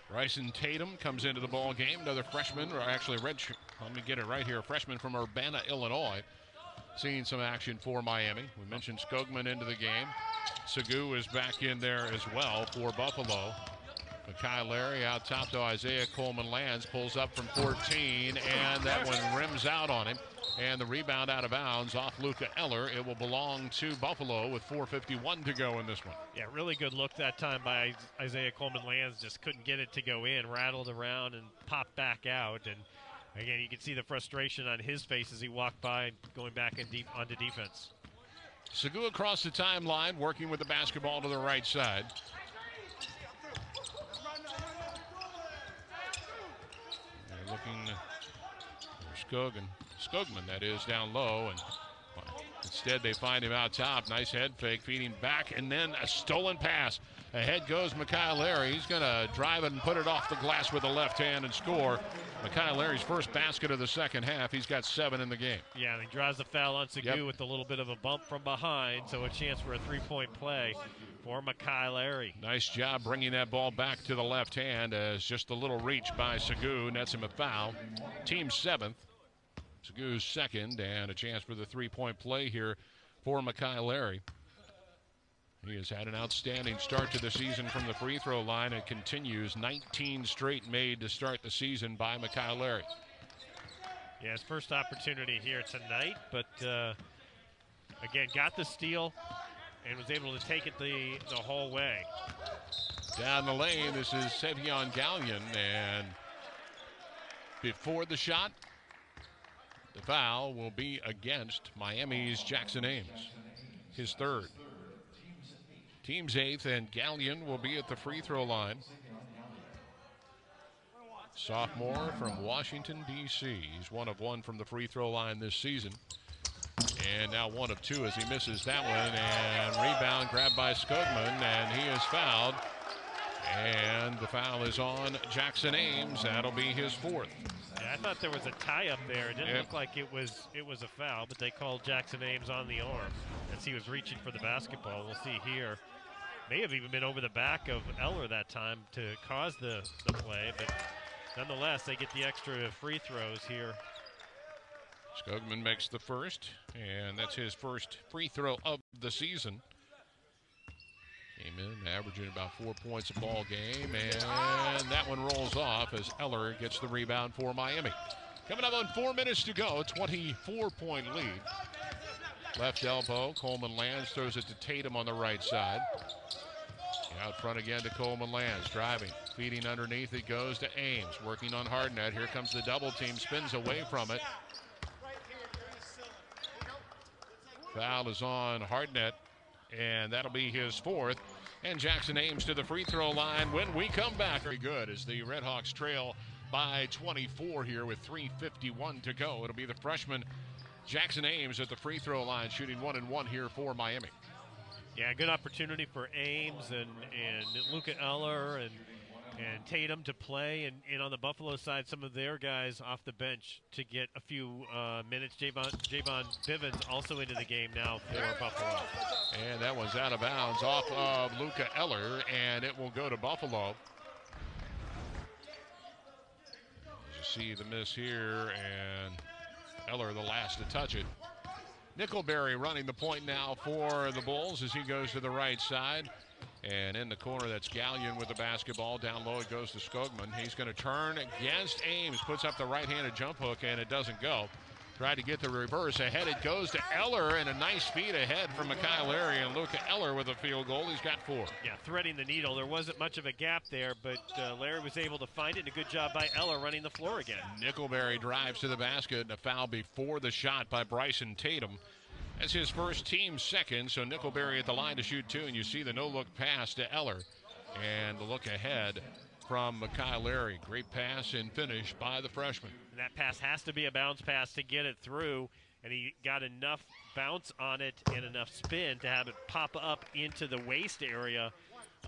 [SPEAKER 1] Bryson Tatum comes into the ball game, another freshman, or actually redshirt. Let me get it right here. Freshman from Urbana, Illinois. Seeing some action for Miami. We mentioned Skogman into the game. Segu is back in there as well for Buffalo. Makai Larry out top to Isaiah Coleman Lands. Pulls up from 14, and that one rims out on him. And the rebound out of bounds off Luka Eller. It will belong to Buffalo with 4:51 to go in this one.
[SPEAKER 2] Yeah, really good look that time by Isaiah Coleman Lands. Just couldn't get it to go in. Rattled around and popped back out. And again, you can see the frustration on his face as he walked by, going back in onto defense.
[SPEAKER 1] Segu across the timeline, working with the basketball to the right side. They're looking for Skogman, that is, down low, and instead they find him out top. Nice head fake, feeding back, and then a stolen pass. Ahead goes Makai Larry. He's going to drive it and put it off the glass with the left hand and score. Makai Larry's first basket of the second half. He's got 7 in the game.
[SPEAKER 2] Yeah, and he draws the foul on Segu with a little bit of a bump from behind, so a chance for a three-point play for Makai Larry.
[SPEAKER 1] Nice job bringing that ball back to the left hand as just a little reach by Segu nets him a foul. Team 7th. Segu's second, and a chance for the three-point play here for Makai Larry. He has had an outstanding start to the season from the free throw line and continues. 19 straight made to start the season by Mikhail Larry.
[SPEAKER 2] Yeah, his first opportunity here tonight, but again, got the steal and was able to take it the whole way.
[SPEAKER 1] Down the lane, this is Savion Gallion, and before the shot, the foul will be against Miami's Jackson Ames, his third. Team's eighth, and Gallion will be at the free throw line. Sophomore from Washington, D.C. He's 1 of 1 from the free throw line this season. And now 1 of 2 as he misses that one. And rebound grabbed by Skogman, and he is fouled. And the foul is on Jackson Ames. That'll be his 4th.
[SPEAKER 2] Yeah, I thought there was a tie-up there. It didn't look like it was a foul, but they called Jackson Ames on the arm as he was reaching for the basketball. We'll see here. May have even been over the back of Eller that time to cause the play, but nonetheless, they get the extra free throws here.
[SPEAKER 1] Skogman makes the first, and that's his first free throw of the season. Came in averaging about 4 points a ball game, and that one rolls off as Eller gets the rebound for Miami. Coming up on 4 minutes to go, 24-point lead. Left elbow, Coleman Lands throws it to Tatum on the right side. Out front again to Coleman Lands, driving, feeding underneath, it goes to Ames, working on Hardnett. Here comes the double team, spins away from it. Foul is on Hardnett, and that'll be his 4th. And Jackson Ames to the free throw line when we come back. Very good as the Redhawks trail by 24 here with 3:51 to go. It'll be the freshman Jackson Ames at the free throw line, shooting 1 and 1 here for Miami.
[SPEAKER 2] Yeah, good opportunity for Ames and Luka Eller and Tatum to play, and on the Buffalo side, some of their guys off the bench to get a few minutes. Javon Bivens also into the game now for Buffalo.
[SPEAKER 1] And that one's out of bounds off of Luka Eller, and it will go to Buffalo. You see the miss here, and Eller the last to touch it. Nickelberry running the point now for the Bulls as he goes to the right side. And in the corner, that's Gallion with the basketball. Down low, it goes to Skogman. He's going to turn against Ames. Puts up the right-handed jump hook, and it doesn't go. Tried to get the reverse. Ahead it goes to Eller, and a nice feed ahead from Mikhail Larry. And Luka Eller with a field goal. He's got 4.
[SPEAKER 2] Yeah, threading the needle. There wasn't much of a gap there, but Larry was able to find it. And a good job by Eller running the floor again. Nickelberry
[SPEAKER 1] drives to the basket, and a foul before the shot by Bryson Tatum. That's his first, team second, so Nickelberry at the line to shoot 2, and you see the no-look pass to Eller. And the look ahead from Mikhail Larry. Great pass and finish by the freshman.
[SPEAKER 2] And that pass has to be a bounce pass to get it through, and he got enough bounce on it and enough spin to have it pop up into the waist area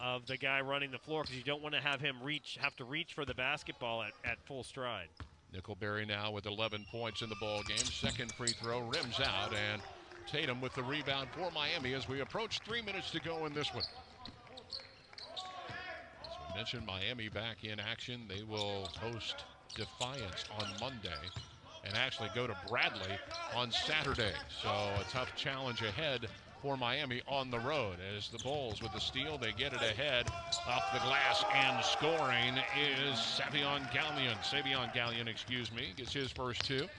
[SPEAKER 2] of the guy running the floor, because you don't want to have him have to reach for the basketball at full stride.
[SPEAKER 1] Nickelberry now with 11 points in the ball game. Second free throw rims out, and Tatum with the rebound for Miami as we approach 3 minutes to go in this one. As we mentioned, Miami back in action. They will host Defiance on Monday and actually go to Bradley on Saturday. So a tough challenge ahead for Miami on the road. As the Bulls with the steal, they get it ahead off the glass, and scoring is Savion Gallion, gets his first 2.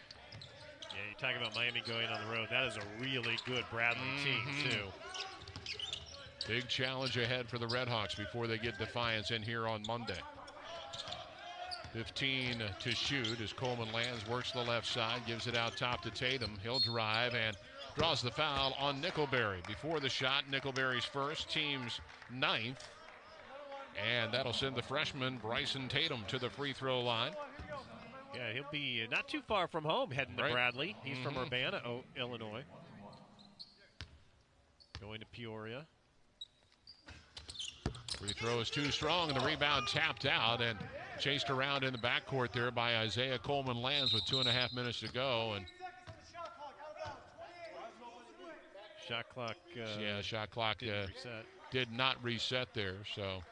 [SPEAKER 2] Yeah, you talk about Miami going on the road. That is a really good Bradley team, too.
[SPEAKER 1] Big challenge ahead for the Redhawks before they get Defiance in here on Monday. 15 to shoot as Coleman Lands works the left side, gives it out top to Tatum. He'll drive and draws the foul on Nickelberry. Before the shot, Nickelberry's first, team's 9th. And that'll send the freshman Bryson Tatum to the free throw line.
[SPEAKER 2] Yeah, he'll be not too far from home heading to Bradley. He's from Urbana, Illinois. Going to Peoria.
[SPEAKER 1] Free throw is too strong, and the rebound tapped out and chased around in the backcourt there by Isaiah Coleman Lands with 2.5 minutes to go. And
[SPEAKER 2] shot clock.
[SPEAKER 1] Shot clock did not reset there. So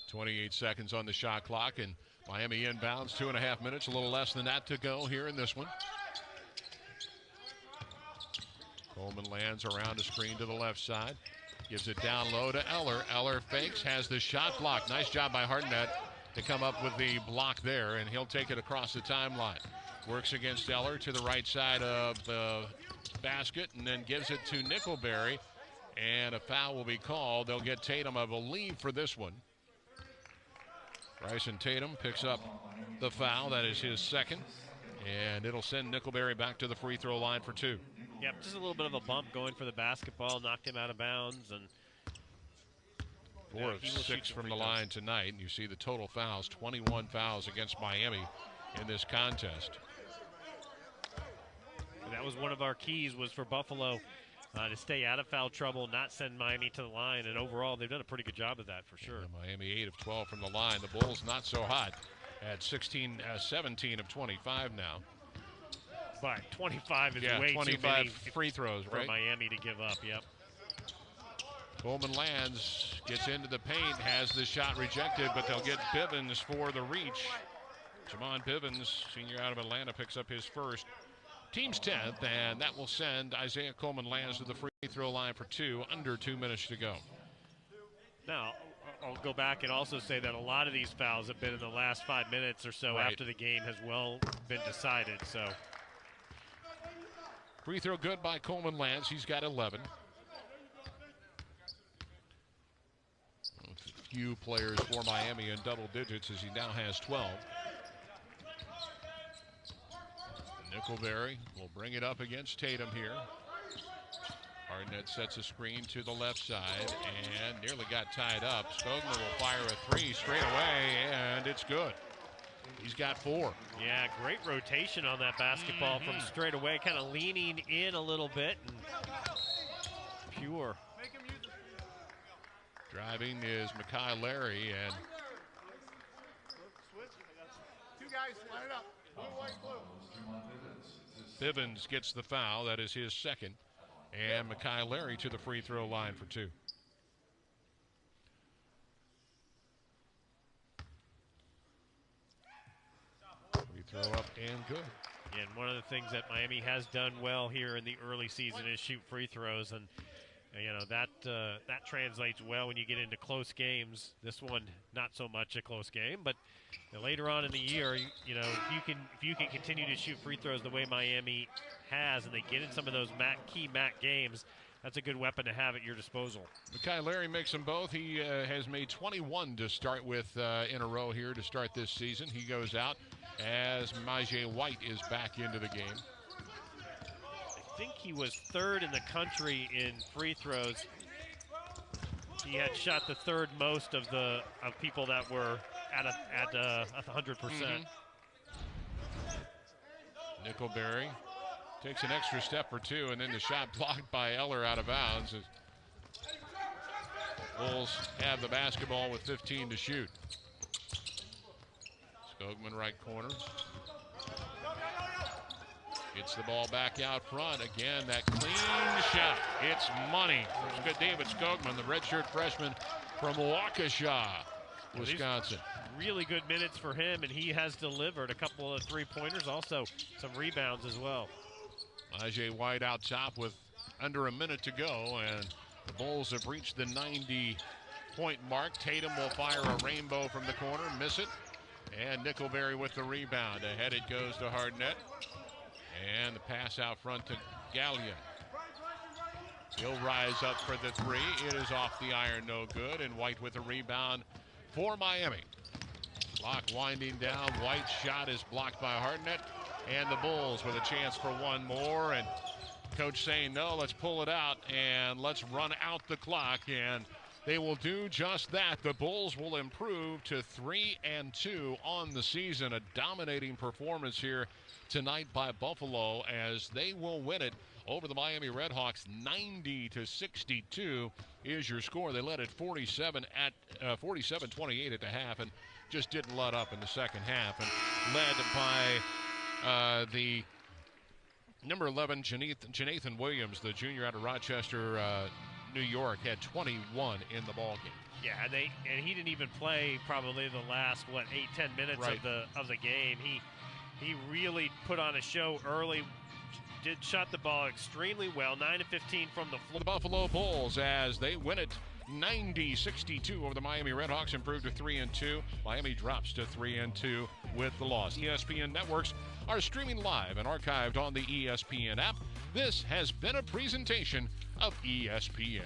[SPEAKER 1] 28 seconds on the shot clock, and Miami inbounds, 2.5 minutes, a little less than that to go here in this one. Coleman lands around a screen to the left side. Gives it down low to Eller. Eller fakes, has the shot blocked. Nice job by Hartnett to come up with the block there, and he'll take it across the timeline. Works against Eller to the right side of the basket, and then gives it to Nickelberry, and a foul will be called. They'll get Tatum, I believe, for this one. Bryson Tatum picks up the foul. That is his second, and it'll send Nickelberry back to the free throw line for two.
[SPEAKER 2] Yep, just a little bit of a bump going for the basketball, knocked him out of bounds, and
[SPEAKER 1] 4 of 6 from the line tonight. And you see the total fouls, 21 fouls against Miami in this contest.
[SPEAKER 2] And that was one of our keys, was for Buffalo to stay out of foul trouble, not send Miami to the line. And overall, they've done a pretty good job of that for sure.
[SPEAKER 1] Yeah, Miami 8 of 12 from the line. The Bulls not so hot at 17 of 25 now.
[SPEAKER 2] But 25 is way
[SPEAKER 1] 25
[SPEAKER 2] too many
[SPEAKER 1] free throws,
[SPEAKER 2] for
[SPEAKER 1] right?
[SPEAKER 2] Miami to give up. Yep.
[SPEAKER 1] Coleman lands, gets into the paint, has the shot rejected, but they'll get Bivens for the reach. Jamon Bivens, senior out of Atlanta, picks up his first. Team's 10th, and that will send Isaiah Coleman lands to the free throw line for two, under 2 minutes to go.
[SPEAKER 2] Now, I'll go back and also say that a lot of these fouls have been in the last 5 minutes or so after the game has well been decided. So,
[SPEAKER 1] free throw good by Coleman lands. He's got 11. A few players for Miami in double digits as he now has 12. Nickelberry will bring it up against Tatum here. Hartnett sets a screen to the left side and nearly got tied up. Skogman will fire a three straight away, and it's good. He's got 4.
[SPEAKER 2] Yeah, great rotation on that basketball from straight away, kind of leaning in a little bit. And pure.
[SPEAKER 1] Driving is Mekhi Larry, and
[SPEAKER 3] two guys, line it up. Blue, white, blue.
[SPEAKER 1] Bivens gets the foul. That is his second. And Mekhi Larry to the free throw line for two. Free throw up and good.
[SPEAKER 2] And one of the things that Miami has done well here in the early season is shoot free throws, and you know that translates well when you get into close games. This one, not so much a close game, but later on in the year, you know, if you can continue to shoot free throws the way Miami has, and they get in some of those key MAC games, that's a good weapon to have at your disposal.
[SPEAKER 1] Mekhi Larry makes them both. He has made 21 to start with in a row here to start this season. He goes out as Majay White is back into the game.
[SPEAKER 2] I think he was third in the country in free throws. He had shot the third most of people that were at 100%.
[SPEAKER 1] Nickelberry takes an extra step or two, and then the shot blocked by Eller out of bounds. Bulls have the basketball with 15 to shoot. Skogman right corner. Gets the ball back out front. Again, that clean shot. It's money. It's good. David Skogman, the redshirt freshman from Waukesha, Wisconsin.
[SPEAKER 2] Really good minutes for him, and he has delivered a couple of three-pointers, also some rebounds as well.
[SPEAKER 1] Majay White out top with under a minute to go, and the Bulls have reached the 90-point mark. Tatum will fire a rainbow from the corner, miss it, and Nickelberry with the rebound. Ahead it goes to Hartnett. And the pass out front to Gallia. He'll rise up for the three. It is off the iron, no good. And White with a rebound for Miami. Clock winding down. White's shot is blocked by Hartnett. And the Bulls with a chance for one more. And coach saying, no, let's pull it out and let's run out the clock. And they will do just that. The Bulls will improve to 3-2 on the season. A dominating performance here tonight by Buffalo as they will win it over the Miami Redhawks. 90-62 is your score. They led at 47-28 at the half and just didn't let up in the second half, and led by the number 11 Janathan Williams, the junior out of Rochester, New York, had 21 in the ball game.
[SPEAKER 2] Yeah, and he didn't even play probably the last 8-10 minutes of the game. He really put on a show early, shot the ball extremely well. 9 of 15 from the floor.
[SPEAKER 1] The Buffalo Bulls, as they win it 90-62 over the Miami Redhawks, improved to 3-2. Miami drops to 3-2 with the loss. ESPN networks are streaming live and archived on the ESPN app. This has been a presentation of ESPN.